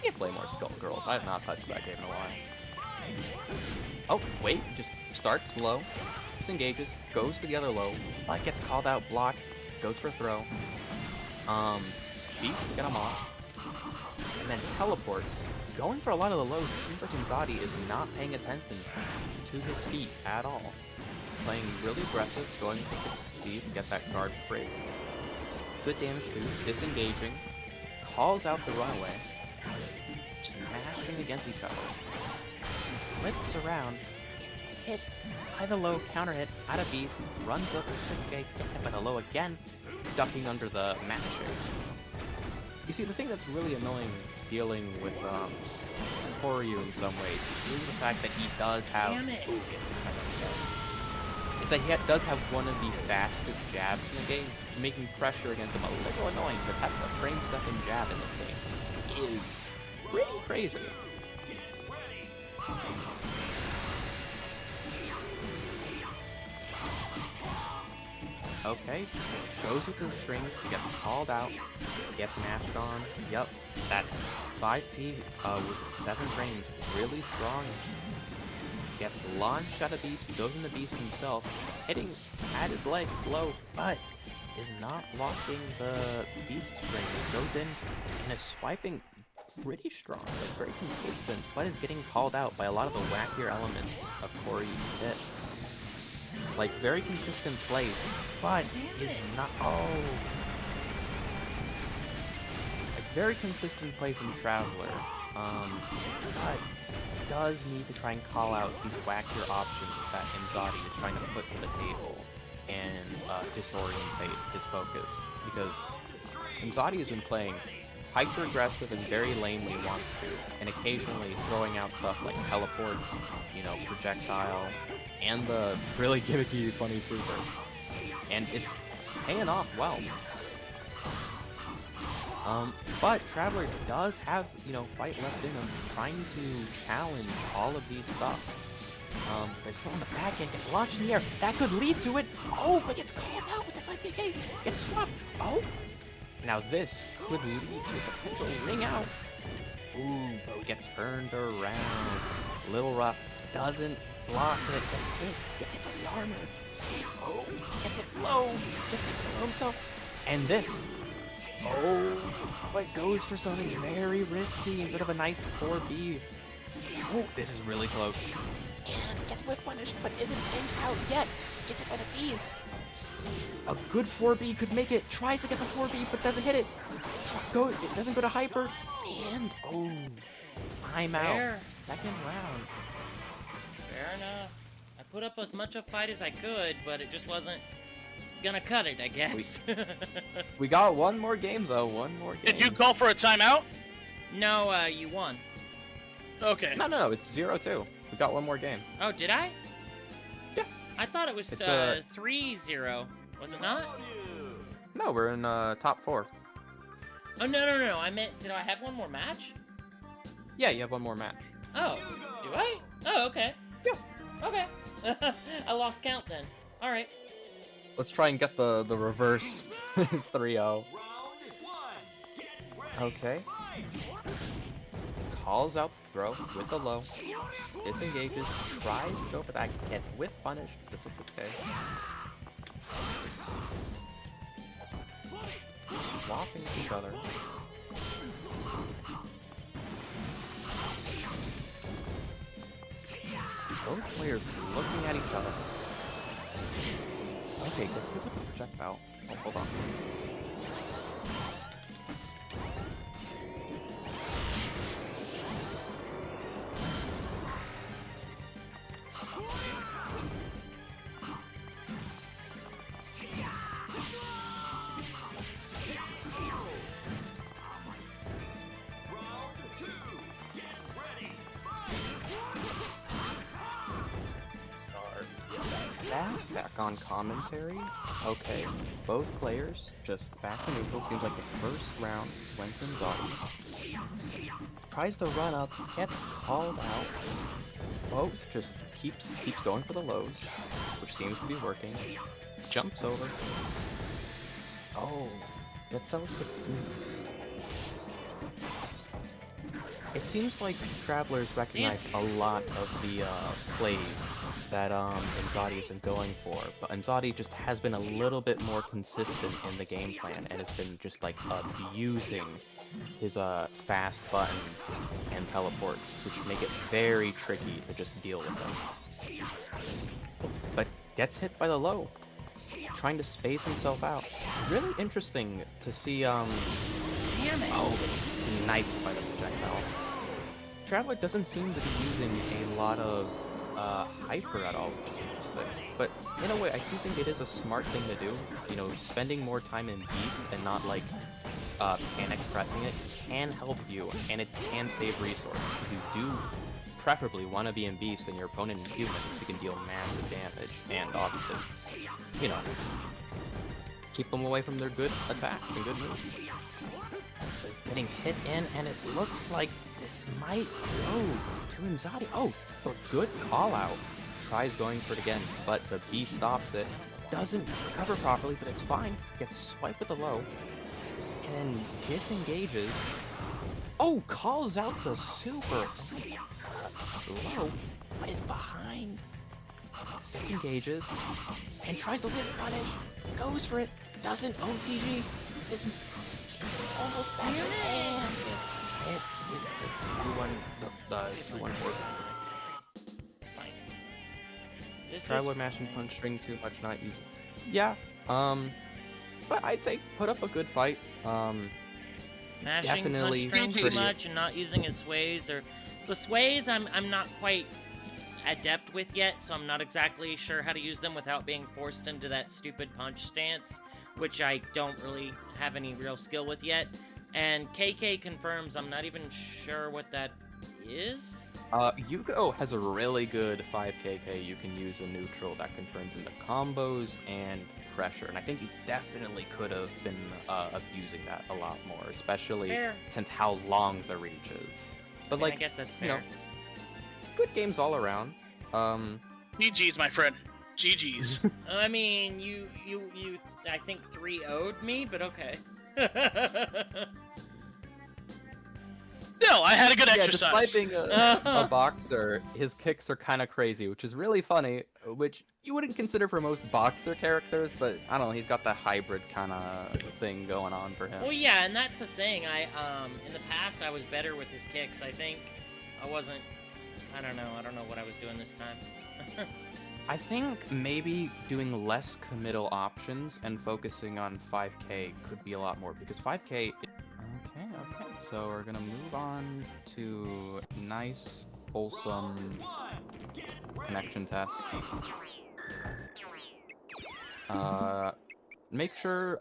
You can play more Skullgirls. I have not touched that game in a while. Oh, wait, just starts low, disengages, goes for the other low, but gets called out, blocked, goes for throw. Beast, get him off. And then teleports. Going for a lot of the lows, it seems like Imzadi is not paying attention to his feet at all. Playing really aggressive, going for 6 speed to get that guard break. Good damage too, disengaging, calls out the runaway, smashing against each other. Flips around, gets hit by the low, counter hit, out of Beast, runs up 6k, gets hit by the low again, ducking under the mashing. You see, the thing that's really annoying dealing with Koryu in some ways is the fact that he does have... Damn it. Is that he does have one of the fastest jabs in the game, making pressure against him a little annoying, because having a frame-second jab in this game is pretty crazy. Okay, goes with the strings, gets called out, gets mashed on. Yep, that's 5p with 7 frames, really strong. Gets launched out of Beast, goes into Beast himself, hitting at his legs low, but is not blocking the Beast strings. Goes in and is swiping pretty strong, like very consistent, but is getting called out by a lot of the wackier elements of Koryu's kit. Like, very consistent play, but is not... Oh! Like, very consistent play from Traveler, but does need to try and call out these wackier options that Imzadi is trying to put to the table and disorientate his focus, because Imzadi has been playing hyper-aggressive and very lame when he wants to, and occasionally throwing out stuff like teleports, you know, projectile, and the really gimmicky funny super. And it's paying off well. But Traveler does have, you know, fight left in him, trying to challenge all of these stuff. But still on the back end, gets launched in the air. That could lead to it. Oh, but gets called out with the 5k. Gets swapped. Oh! Now this could lead to a potential ring out. Ooh, but we get turned around. Little rough. Doesn't block it. Gets hit by the armor. Oh, gets it low. Gets it for himself. And this. Oh, but goes for something very risky instead of a nice 4B. Oh, this is really close. And gets whiff punished, but isn't in out yet. Gets it by the Beast. A good 4B could make it. Tries to get the 4B, but doesn't hit it. It doesn't go to hyper. And, oh, timeout. Fair. Second round. Fair enough. I put up as much a fight as I could, but it just wasn't gonna cut it, I guess. We got one more game, though. One more game. Did you call for a timeout? No, you won. Okay. No, it's 0-2. We got one more game. Oh, did I? Yeah. I thought it was It's, 3-0. Was it not? No, we're in top 4. Oh, no. I meant, did I have one more match? Yeah, you have one more match. Oh, do I? Oh, okay. Yeah. Okay. I lost count then. Alright. Let's try and get the reverse 3-0. Round 1. Get ready. Okay. Calls out the throw with the low. Disengages. Tries to go for that. Gets whiff punish. This looks okay. Swapping each other. Both players looking at each other. Okay, let's look at the projectile. Oh, hold on. Round 2. Get ready. Start that. Back on commentary. Okay, both players just back to neutral. Seems like the first round went from Zari. Tries to run up, gets called out. Both just keeps going for the lows, which seems to be working. Jumps over. Oh, gets out the boost. It seems like Travelers recognized a lot of the plays that Imzadi has been going for, but Imzadi just has been a little bit more consistent in the game plan and has been just like abusing his fast buttons and teleports, which make it very tricky to just deal with him. But gets hit by the low, trying to space himself out. Really interesting to see Damn it. oh, sniped by the projectile. Traveler doesn't seem to be using a lot of hyper at all, which is interesting. But in a way, I do think it is a smart thing to do. You know, spending more time in Beast and not like panic pressing it can help you, and it can save resource. If you do preferably want to be in Beast and your opponent in Human, so you can deal massive damage, and obviously, you know, keep them away from their good attacks and good moves. Is getting hit in, and it looks like this might go to Imzadi. Oh, a good call out. Tries going for it again, but the B stops it. Doesn't recover properly, but it's fine. Gets swiped with the low, and disengages. Oh, calls out the super. Low, but is behind. Disengages, and tries to lift punish. Goes for it. Doesn't OTG. Doesn't. Almost back, and it's hit with the 2-1, the 2-1 4. Fine. This Traveler is mashing punch string too much, not easy. Yeah, but I'd say put up a good fight. mashing definitely punch string too pretty- much and not using his sways, or the sways I'm not quite adept with yet, so I'm not exactly sure how to use them without being forced into that stupid punch stance, which I don't really have any real skill with yet. And KK confirms I'm not even sure what that is. Yugo has a really good 5KK you can use in neutral that confirms into combos and pressure, and I think you definitely could have been abusing that a lot more, especially Fair. since how long the reach is. But And like, I guess that's you know, fair. good games all around. GG's, my friend. GG's. I mean, you I think 3-0'd me, but okay. No, I had a good Yeah, exercise. despite being a boxer, his kicks are kind of crazy, which is really funny, which you wouldn't consider for most boxer characters, but I don't know, he's got that hybrid kind of thing going on for him. Well, yeah, and that's the thing. I in the past I was better with his kicks. I think I wasn't. I don't know what I was doing this time. I think maybe doing less committal options and focusing on 5K could be a lot more, because 5K... Okay, so we're gonna move on to nice, wholesome connection test. Make sure,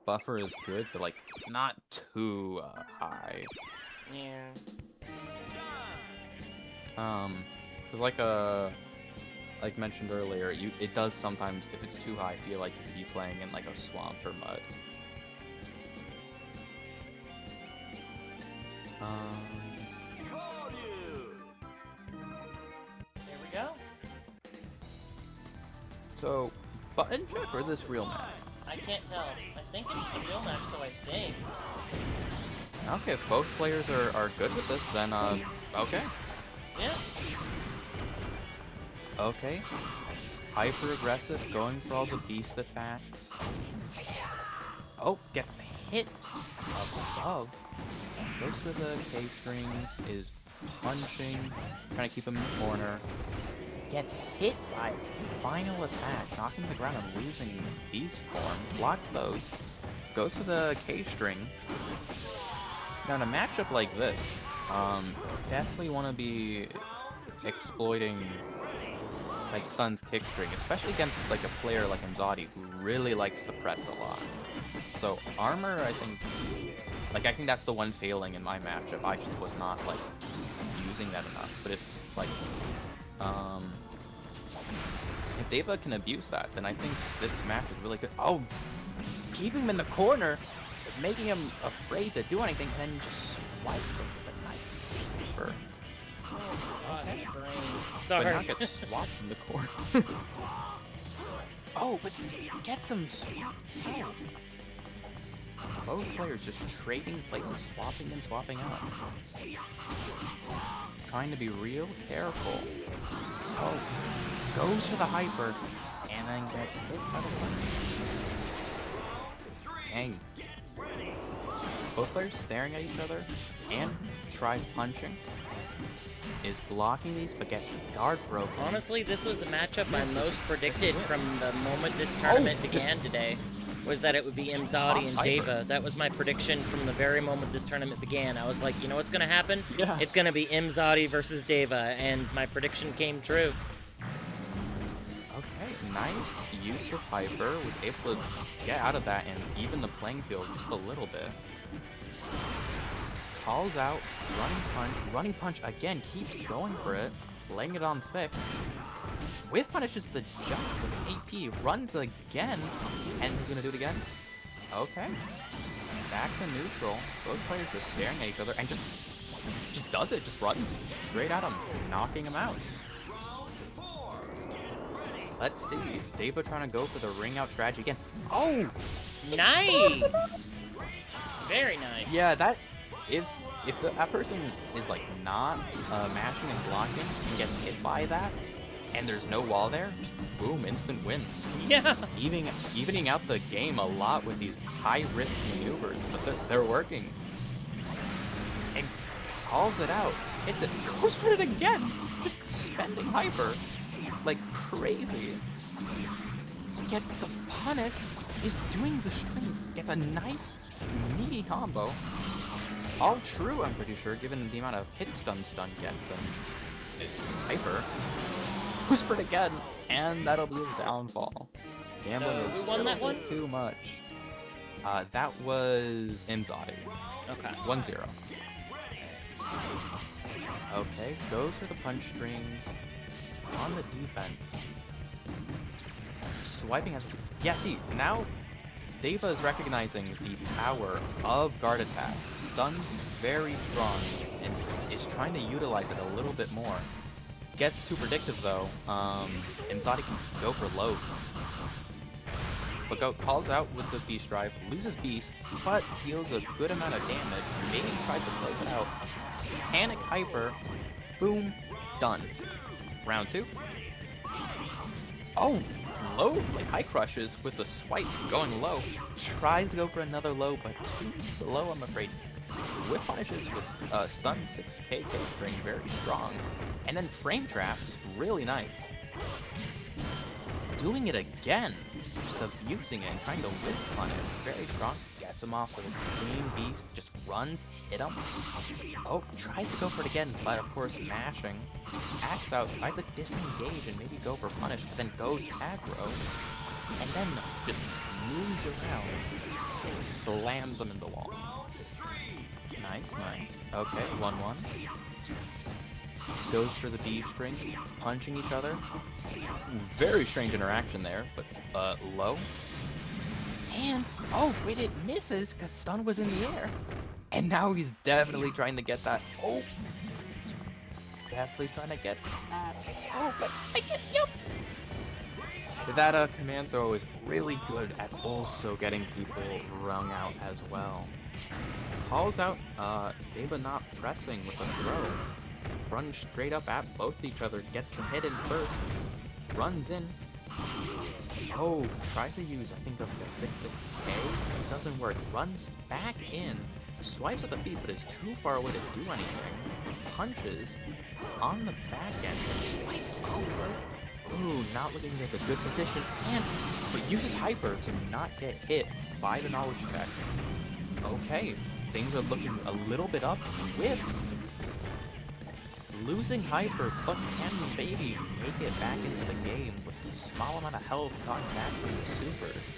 buffer is good, but, like, not too, high. Yeah. Cause like mentioned earlier, it does sometimes, if it's too high, feel like you keep playing in, like, a swamp or mud. There we go. So, button check or this real map? I can't tell. I think it's the real match, though, I think. Okay, if both players are good with this, then, okay. Yeah. Okay. Hyper aggressive, going for all the beast attacks. Oh, gets hit up above. Goes for the K-strings, is punching, trying to keep him in the corner. Gets hit by final attack, knocking him to the ground and losing beast form. Blocks those. Goes for the K-string. Now in a matchup like this, definitely want to be exploiting like Stun's kickstring, especially against like a player like Imzadi who really likes to press a lot. So armor, I think that's the one failing in my matchup. I just was not like using that enough. But if like if Deva can abuse that, then I think this match is really good. Oh, keeping him in the corner, making him afraid to do anything, and then just swipes him with a nice sweeper. Sorry. But not get swapped in the corner. Oh, but gets him swapped out. Both players just trading places, swapping and swapping out. Trying to be real careful. Oh, goes for the hyper, and then gets hit by the punch. Dang. Both players staring at each other, and tries punching. Is blocking these, but gets guard broken. Honestly, this was the matchup I most predicted from the moment this tournament began today. Was that it would be Imzadi and Deva. That was my prediction from the very moment this tournament began. I was like, you know what's going to happen? Yeah. It's going to be Imzadi versus Deva, and my prediction came true. Okay, nice use of hyper. Was able to get out of that and even the playing field just a little bit. Calls out, running punch again, keeps going for it, laying it on thick. Whiff punishes the jump with AP, runs again, and he's gonna do it again. Okay. Back to neutral. Both players just staring at each other and just does it, just runs straight at him, knocking him out. Let's see. Deva trying to go for the ring out strategy again. Oh! Nice! Very nice. Yeah, that if that person is like not mashing and blocking and gets hit by that, and there's no wall there, just boom, instant wins. Yeah. Evening out the game a lot with these high risk maneuvers, but they're working. And calls it out, hits it, goes for it again, just spending hyper like crazy. Gets the punish, is doing the string, gets a nice meaty combo. All true, I'm pretty sure, given the amount of hit stun gets and hyper. Whispered again, and that'll be his downfall. Gambling who won that one? Too much. That was Imzadi. Okay. 1-0. Okay, goes for the punch strings. He's on the defense. Swiping at the... Yeah, see, now Deva is recognizing the power of guard attack. Stun's very strong and is trying to utilize it a little bit more. Gets too predictive though. Imzadi can go for lows. But calls out with the Beast Drive, loses Beast, but deals a good amount of damage. Maybe tries to close it out. Panic Hyper. Boom. Done. Round 2. Oh! Low, like high crushes with the swipe going low. Tries to go for another low, but too slow, I'm afraid. Whip punishes with stun 6k K string, very strong. And then frame traps, really nice. doing it again. Just abusing it and trying to whiff punish. Very strong. Gets him off with a clean beast. Just runs, hit him. Oh, tries to go for it again, but of course mashing. Acts out, tries to disengage and maybe go for punish, but then goes aggro. And then just moves around and slams him in the wall. Nice, nice. Okay, 1-1. Goes for the B string, punching each other. Very strange interaction there, but low. And, oh, wait, it misses because stun was in the air. And now he's definitely trying to get that. Oh! Definitely trying to get that. Oh, but I get, yep! That command throw is really good at also getting people wrung out as well. Calls out, Deva not pressing with a throw. Runs straight up at both each other, gets the hit in first, runs in. Oh, tries to use, I think that's like a 6-6K. It doesn't work. Runs back in, swipes at the feet, but is too far away to do anything. Punches, is on the back end, swiped over. Ooh, not looking at a good position, but uses Hyper to not get hit by the knowledge check. Okay, things are looking a little bit up. Whips! Losing Hyper, but can maybe make it back into the game with the small amount of health gotten back from the supers.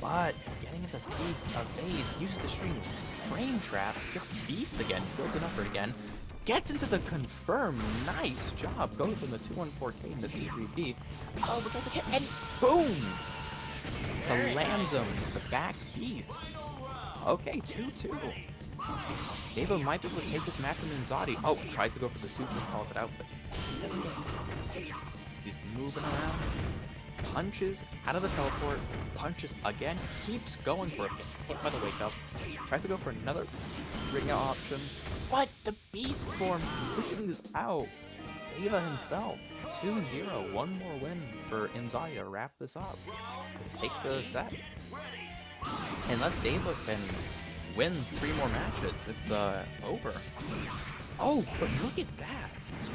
But getting into Beast, evades, uses the string, frame traps, gets Beast again, builds an effort again, gets into the confirm, nice job, goes from the 214K to the 2-3B, oh, but tries to hit, and boom! Slams him with the back Beast. Okay, 2-2. Deva might be able to take this match from Inzadi. Oh, tries to go for the super, calls it out, but he doesn't get hit. He's moving around. Punches out of the teleport. Punches again. Keeps going for it. Gets hit by the wake up. Tries to go for another ring out option. But the beast form pushes out. Deva himself. 2-0. One more win for Inzadi to wrap this up. Take the set. Unless Deva can win 3 more matches, it's over. Oh, but look at that!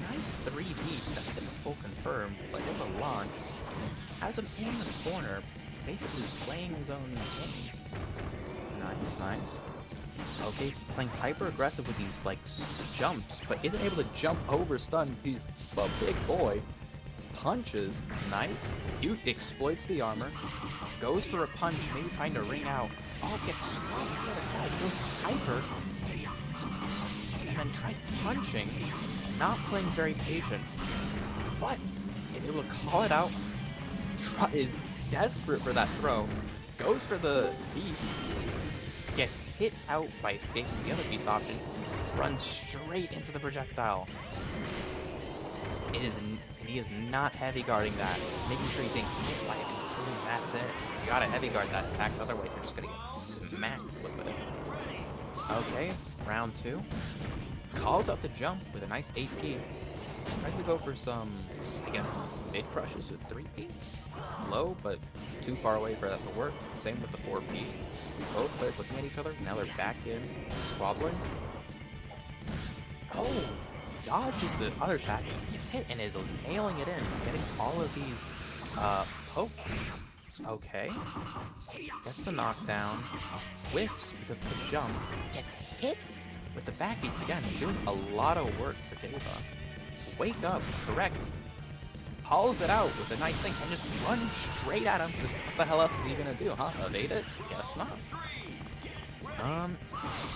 Nice 3D, doesn't get the full confirm, plays able to launch, has him in the corner, basically playing his own game. Nice, nice. Okay, playing hyper aggressive with these like jumps, but isn't able to jump over stun. He's a big boy. Punches, nice. Exploits the armor, goes for a punch, maybe trying to ring out. Oh, gets swiped to the other side, goes hyper, and then tries punching, not playing very patient, but is able to call it out, is desperate for that throw, goes for the beast, gets hit out by escaping the other beast option, runs straight into the projectile. He is not heavy guarding that, making sure he's getting hit by it, and boom, that's it. You gotta heavy guard that attack, otherwise you're just gonna get smacked with it. Okay, round 2. Calls out the jump with a nice 8P. Tries to go for some, I guess, mid crushes with 3P. Low, but too far away for that to work. Same with the 4P. Both players looking at each other, now they're back in, squabbling. Oh! Dodges the other attack, gets hit, and is nailing it in, getting all of these pokes. Okay. Gets the knockdown, whiffs because of the jump, gets hit with the back beast again, doing a lot of work for Deva. Wake up, correct. Calls it out with a nice thing, and just runs straight at him, because what the hell else is he gonna do, huh? Evade it? Guess not.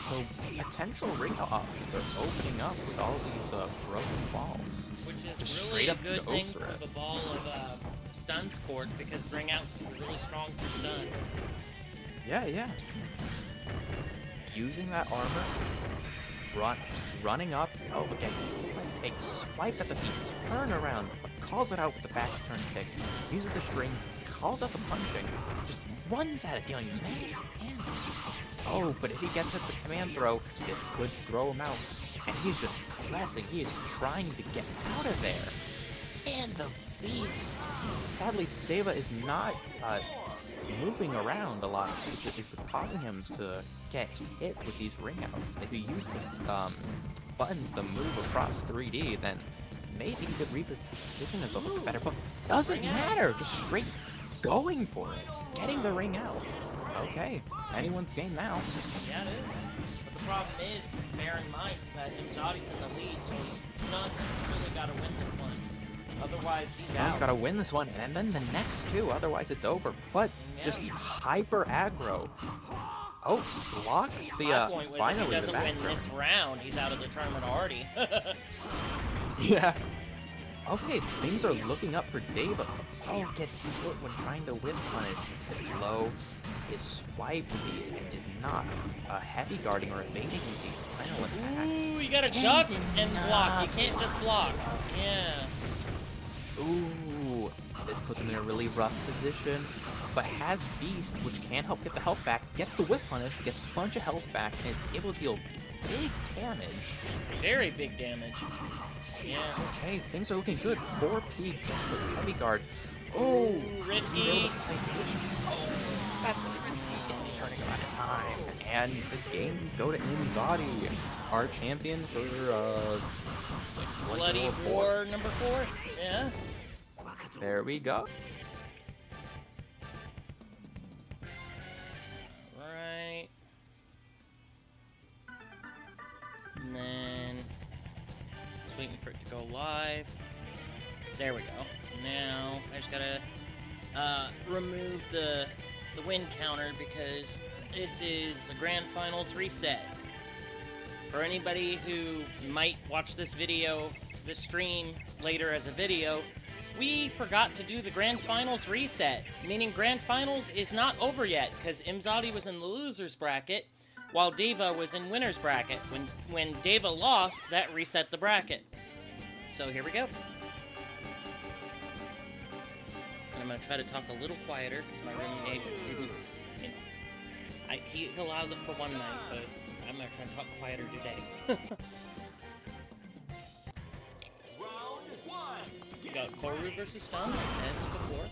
So potential ring out options are opening up with all these broken balls. Which is just really straight a up good thing goes for for it. the ball of stuns court, because bring out's really strong for stun. Yeah, yeah. Using that armor, running up, oh, but gets takes swipes at the feet, turn around, but calls it out with the back turn kick, uses the string, calls out the punching, just runs at it, dealing massive damage. Oh, but if he gets hit the command throw, this could throw him out. And he's just pressing, he is trying to get out of there. And the beast! Sadly, Deva is not moving around a lot, which is causing him to get hit with these ring outs. If you use the buttons to move across 3D, then maybe he could reposition himself a bit better, but doesn't Ring out. matter. Just straight going for it. Getting the ring out. Okay, anyone's game now. Yeah, it is. But the problem is, bear in mind that Imzadi's in the lead, so Snun's really got to win this one. Otherwise, he's Someone's out. got to win this one, and then the next two, otherwise it's over. But just hyper aggro. Oh, blocks the, My point was, if he finally the doesn't back win throw. this round, he's out of the tournament already. Yeah. Okay, things are looking up for Deva. Oh, gets hit when trying to whip punish. Gets hit low. His swipe is not a heavy guarding or evading the final attack. Ooh, you gotta duck and block. You can't just block. Yeah. Ooh, this puts him in a really rough position, but has Beast, which can help get the health back, gets the whip punish, gets a bunch of health back, and is able to deal big damage. Very big damage. Yeah. Okay, things are looking good. 4P gets the heavy guard. Oh, Ooh, he's able risky. to play position. Oh, that's really risky. Isn't turning around in time. And the games go to Imzadi, our champion for, Bloody World War number 4. Yeah. There we go. Right. And then just waiting for it to go live. There we go. Now I just gotta remove the win counter because this is the grand finals reset. For anybody who might watch this stream later as a video, we forgot to do the grand finals reset, meaning grand finals is not over yet because Imzadi was in the losers bracket while Deva was in winners bracket. When Deva lost, that reset the bracket. So here we go. And I'm gonna try to talk a little quieter because my roommate didn't, you know, he allows it for one night, but I'm gonna try to talk quieter today. Round one. We got Koru versus Stun, as before.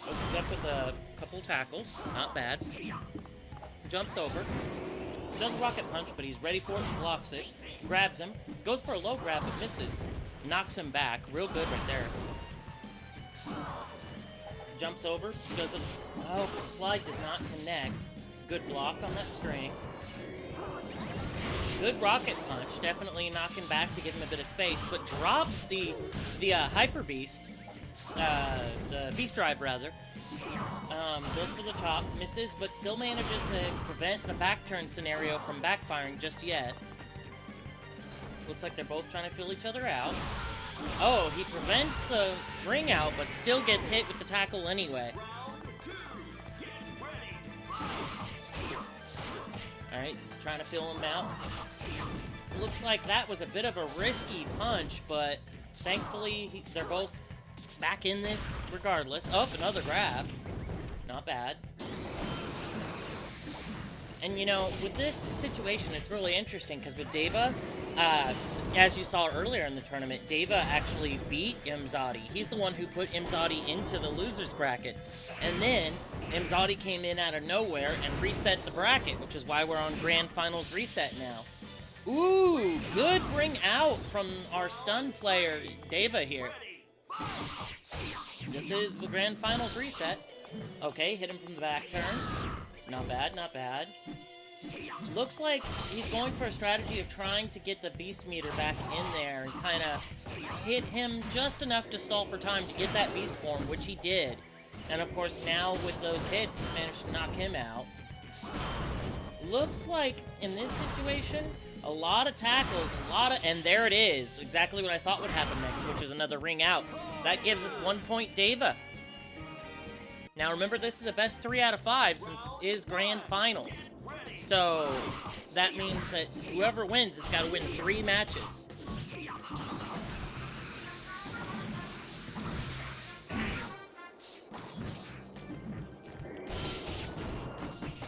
Opens up with a couple tackles, not bad. Jumps over. Does rocket punch, but he's ready for it, blocks it. Grabs him, goes for a low grab but misses. Knocks him back, real good right there. Jumps over, does it. Oh, slide does not connect. Good block on that string. Good rocket punch, definitely knocking back to give him a bit of space, but drops the Hyper Beast, the Beast Drive rather. Goes for the top, misses, but still manages to prevent the back turn scenario from backfiring just yet. Looks like they're both trying to feel each other out. Oh, he prevents the ring out, but still gets hit with the tackle anyway. Alright, just trying to feel him out. Looks like that was a bit of a risky punch, but thankfully they're both back in this regardless. Oh, another grab. Not bad. And you know, with this situation, it's really interesting because with Deva, as you saw earlier in the tournament, Deva actually beat Imzadi. He's the one who put Imzadi into the losers bracket. And then Imzadi came in out of nowhere and reset the bracket, which is why we're on Grand Finals reset now. Ooh, good bring out from our stun player, Deva here. This is the Grand Finals reset. Okay, hit him from the back turn. Not bad, not bad. Looks like he's going for a strategy of trying to get the beast meter back in there and kind of hit him just enough to stall for time to get that beast form, which he did. And of course now with those hits, he managed to knock him out. Looks like in this situation, a lot of tackles, and there it is. Exactly what I thought would happen next, which is another ring out. That gives us 1 point Deva. Now remember, this is a best 3 out of 5 since it is Grand Finals. So that means that whoever wins has got to win 3 matches.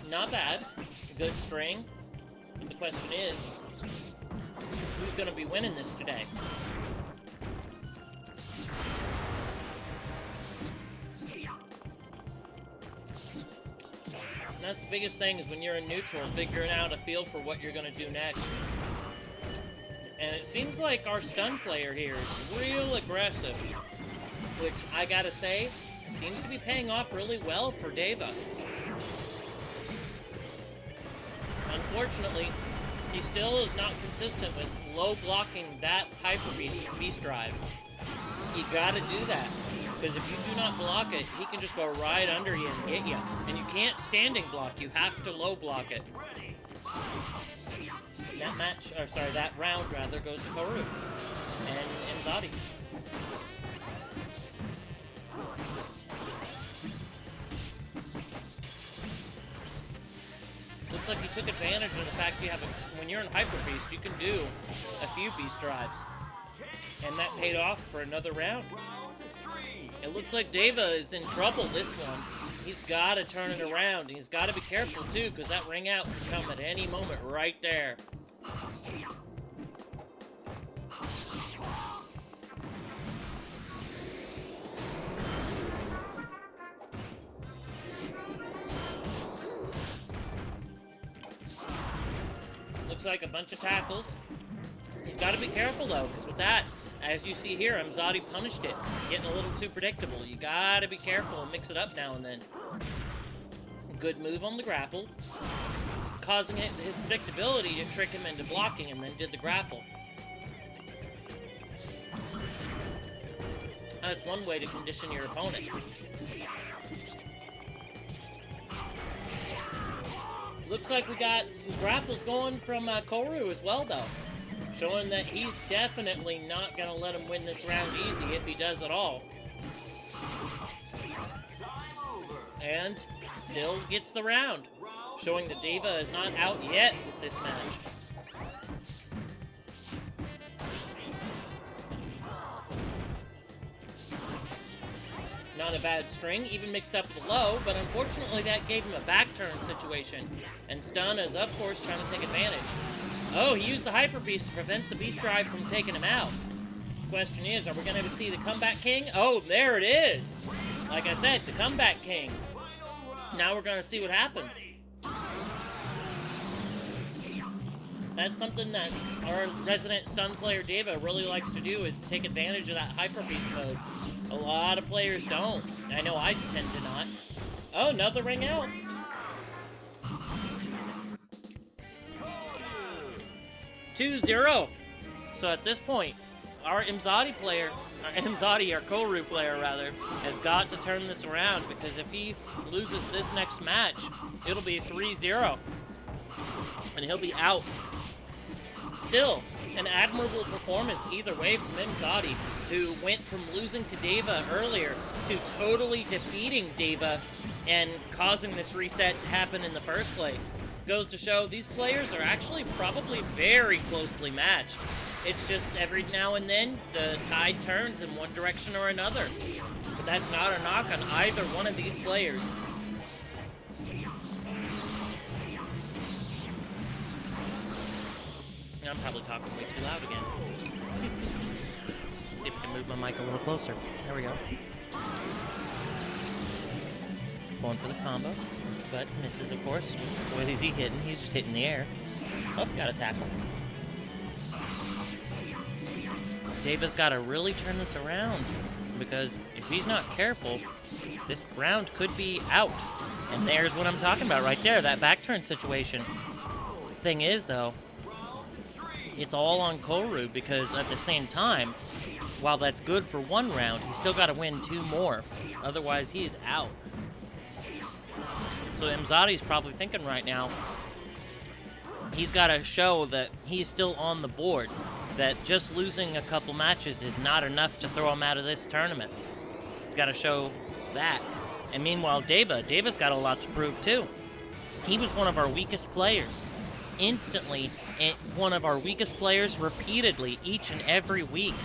Not bad. Good string. But the question is, who's going to be winning this today? And that's the biggest thing is when you're in neutral, figuring out a feel for what you're going to do next. And it seems like our stun player here is real aggressive, which I gotta say, seems to be paying off really well for Deva. Unfortunately, he still is not consistent with low blocking that Hyper Beast Drive. You gotta do that, because if you do not block it, he can just go right under you and get you. And you can't standing block, you have to low block it. That round rather goes to Koru and Mzadi. Looks like you took advantage of the fact you have when you're in Hyper Beast, you can do a few Beast Drives. And that paid off for another round. It looks like Deva is in trouble this one. He's got to turn it around. He's got to be careful too, because that ring out can come at any moment right there. Looks like a bunch of tackles. He's got to be careful though, because with that, as you see here, Mzadi punished it. Getting a little too predictable. You got to be careful and mix it up now and then. Good move on the grapple, causing his predictability to trick him into blocking, and then did the grapple. That's one way to condition your opponent. Looks like we got some grapples going from Koru as well, though. Showing that he's definitely not going to let him win this round easy if he does at all. And still gets the round. Showing that Deva is not out yet with this match. Not a bad string, even mixed up with low, but unfortunately that gave him a back turn situation. And Stun is, of course, trying to take advantage. Oh, he used the Hyper Beast to prevent the Beast Drive from taking him out. Question is, are we going to see the Comeback King? Oh, there it is! Like I said, the Comeback King. Now we're going to see what happens. That's something that our resident stun player Deva really likes to do, is take advantage of that Hyper Beast mode. A lot of players don't. I know I tend to not. Oh, another ring out. 2-0. So at this point, our Mzadi player, our Koru player rather, has got to turn this around, because if he loses this next match, it'll be 3-0. And he'll be out. Still, an admirable performance either way from Mzadi, who went from losing to Deva earlier to totally defeating Deva and causing this reset to happen in the first place. Goes to show these players are actually probably very closely matched. It's just every now and then the tide turns in one direction or another. But that's not a knock on either one of these players. I'm probably talking way too loud again. See if I can move my mic a little closer. There we go. Going for the combo, but misses, of course. What is he hitting? He's just hitting the air. Oh, got a tackle. Deva's got to really turn this around, because if he's not careful, this round could be out. And there's what I'm talking about right there, that back turn situation. Thing is, though, it's all on Koru, because at the same time, while that's good for one round, he's still got to win 2 more. Otherwise, he is out. So Mzadi's probably thinking right now, he's got to show that he's still on the board, that just losing a couple matches is not enough to throw him out of this tournament. He's got to show that. And meanwhile, Deva's got a lot to prove too. He was one of our weakest players. Instantly, one of our weakest players repeatedly, each and every week.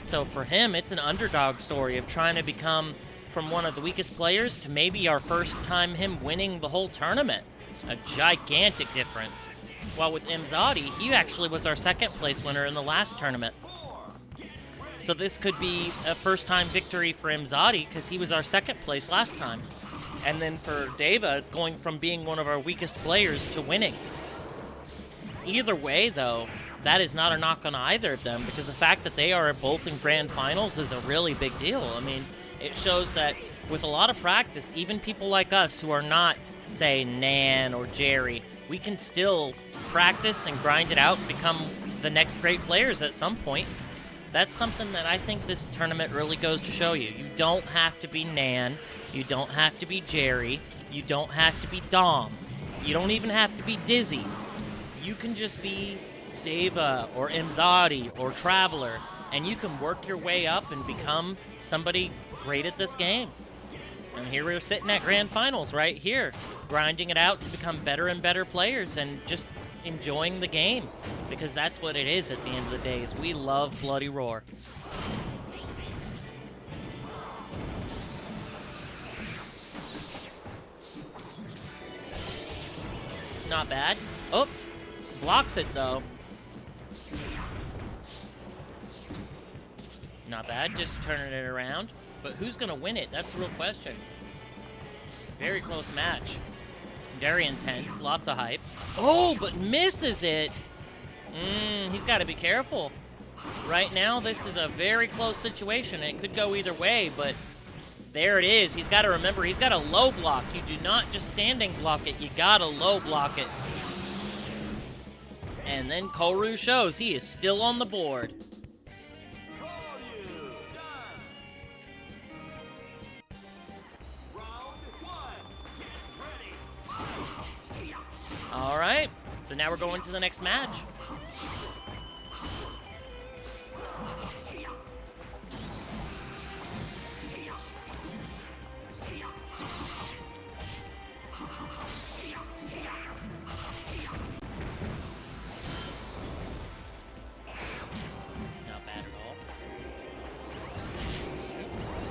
So for him, it's an underdog story of trying to become from one of the weakest players to maybe our first time him winning the whole tournament. A gigantic difference. While with Mzadi, he actually was our second place winner in the last tournament. So this could be a first time victory for Mzadi, because he was our second place last time. And then for Deva, it's going from being one of our weakest players to winning. Either way, though, that is not a knock on either of them, because the fact that they are both in grand finals is a really big deal. I mean, it shows that with a lot of practice, even people like us who are not, say, Nan or Jerry, we can still practice and grind it out and become the next great players at some point. That's something that I think this tournament really goes to show you. You don't have to be Nan. You don't have to be Jerry. You don't have to be Dom. You don't even have to be Dizzy. You can just be Deva or Imzadi or Traveler, and you can work your way up and become somebody great at this game. And here we're sitting at grand finals right here, grinding it out to become better and better players and just enjoying the game, because that's what it is at the end of the day, is we love Bloody Roar. Not bad. Oh, blocks it though. Not bad, just turning it around. But who's gonna win it? That's the real question. Very close match. Very intense, lots of hype. Oh, but misses it. He's gotta be careful. Right now, this is a very close situation. It could go either way, but there it is. He's gotta remember, he's got a low block. You do not just standing block it, you gotta low block it. And then Koru shows he is still on the board. All right, so now we're going to the next match. Not bad at all.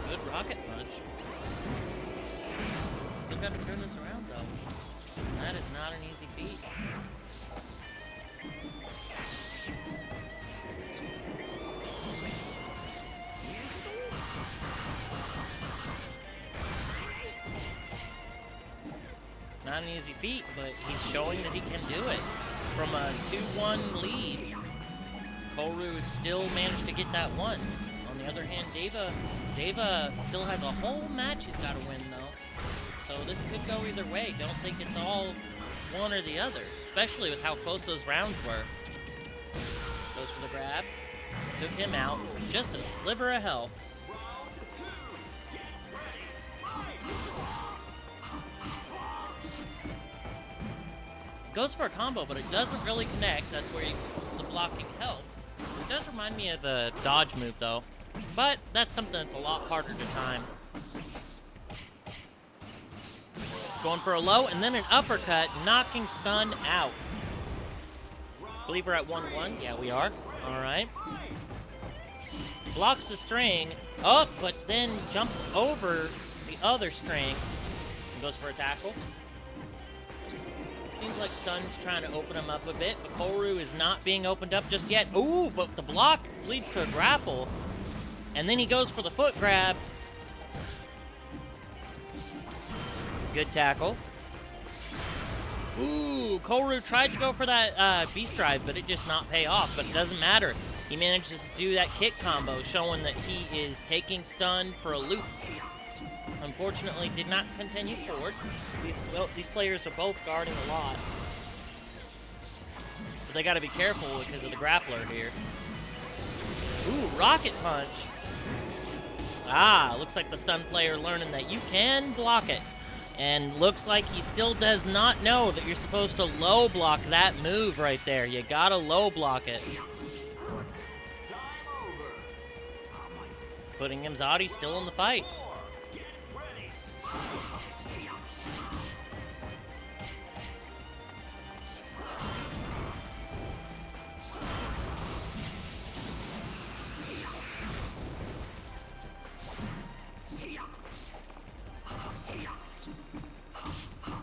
Good rocket punch. Still got to turn this around though. That is not an easy feat. Not an easy feat, but he's showing that he can do it. From a 2-1 lead, Koru still managed to get that one. On the other hand, Deva still has a whole match he's got to win, though. So this could go either way. Don't think it's all one or the other, especially with how close those rounds were. Goes for the grab. Took him out. Just a sliver of health. Goes for a combo, but it doesn't really connect. That's where the blocking helps. It does remind me of the dodge move, though. But that's something that's a lot harder to time. Going for a low, and then an uppercut, knocking Stun out. Believe we're at 1-1. Yeah, we are. All right. Blocks the string. Up, but then jumps over the other string. And goes for a tackle. Seems like Stun's trying to open him up a bit, but Koru is not being opened up just yet. Ooh, but the block leads to a grapple. And then he goes for the foot grab. Good tackle. Ooh, Koru tried to go for that beast drive, but it just not pay off, but it doesn't matter. He manages to do that kick combo, showing that he is taking Stun for a loop. Unfortunately, did not continue forward. These players are both guarding a lot. But they got to be careful because of the grappler here. Ooh, rocket punch. Ah, looks like the stun player learning that you can block it. And looks like he still does not know that you're supposed to low block that move right there. You gotta low block it. Putting Imzadi still in the fight.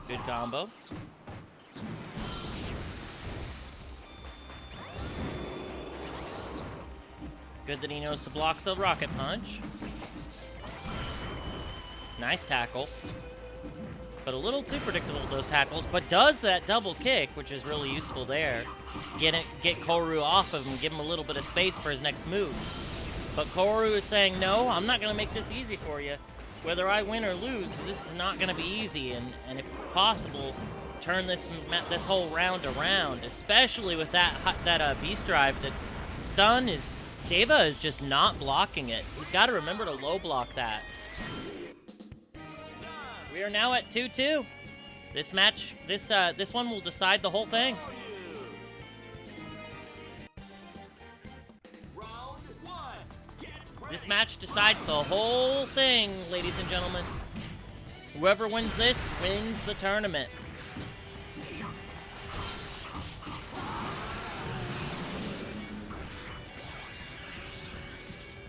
Good combo. Good that he knows to block the rocket punch. Nice tackle. But a little too predictable, those tackles. But does that double kick, which is really useful there. Get Koru off of him, give him a little bit of space for his next move. But Koru is saying, no, I'm not going to make this easy for you. Whether I win or lose, this is not going to be easy. And if possible, turn this whole round around, especially with that beast drive. That stun is, Deva is just not blocking it. He's got to remember to low block that. We are now at 2-2. This match, this one will decide the whole thing. This match decides the whole thing, ladies and gentlemen. Whoever wins this wins the tournament.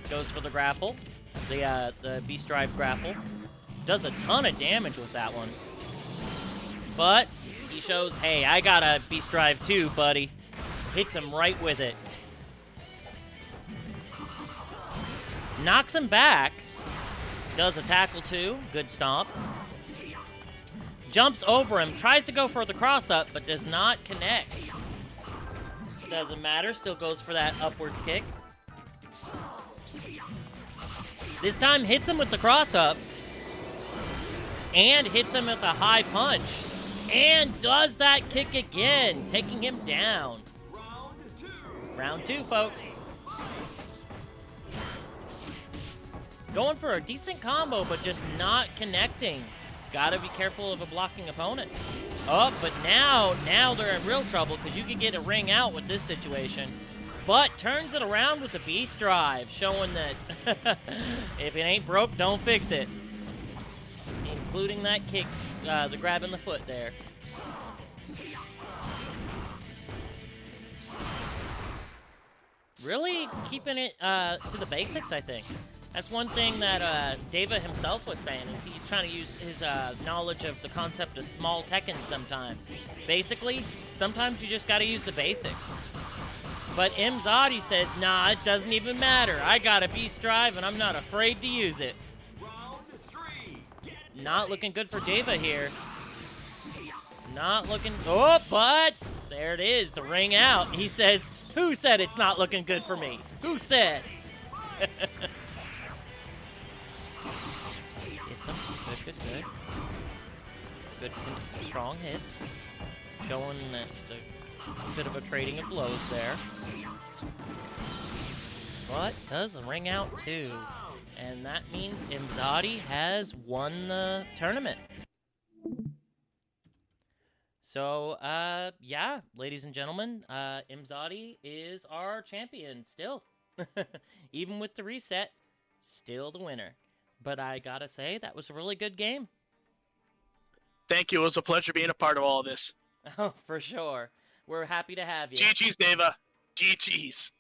Goes for the grapple, the beast drive grapple. Does a ton of damage with that one. But he shows, hey, I got a beast drive too, buddy. Hits him right with it. Knocks him back. Does a tackle too. Good stomp. Jumps over him. Tries to go for the cross-up, but does not connect. Doesn't matter. Still goes for that upwards kick. This time hits him with the cross-up. And hits him with a high punch. And does that kick again, taking him down. Round two, folks. Going for a decent combo, but just not connecting. Gotta be careful of a blocking opponent. Oh, but now they're in real trouble because you can get a ring out with this situation. But turns it around with the beast drive, showing that if it ain't broke, don't fix it. Including that kick, the grab in the foot there. Really keeping it to the basics, I think. That's one thing that Deva himself was saying, is he's trying to use his knowledge of the concept of small Tekken sometimes. Basically, sometimes you just gotta use the basics. But Imzadi says, nah, it doesn't even matter. I got a beast drive and I'm not afraid to use it. Not looking good for Deva here. Not looking, oh, but there it is, the ring out. He says, who said it's not looking good for me? Who said? Good. Good, strong hits. Showing that the bit of a trading of blows there. But does a ring out too. And that means Imzadi has won the tournament. So, yeah, ladies and gentlemen, Imzadi is our champion still. Even with the reset, still the winner. But I gotta say, that was a really good game. Thank you. It was a pleasure being a part of all of this. Oh, for sure. We're happy to have you. GG's, Deva. GG's.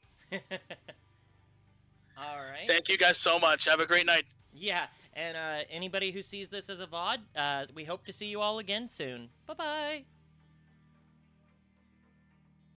All right. Thank you guys so much. Have a great night. Yeah, and anybody who sees this as a VOD, we hope to see you all again soon. Bye-bye.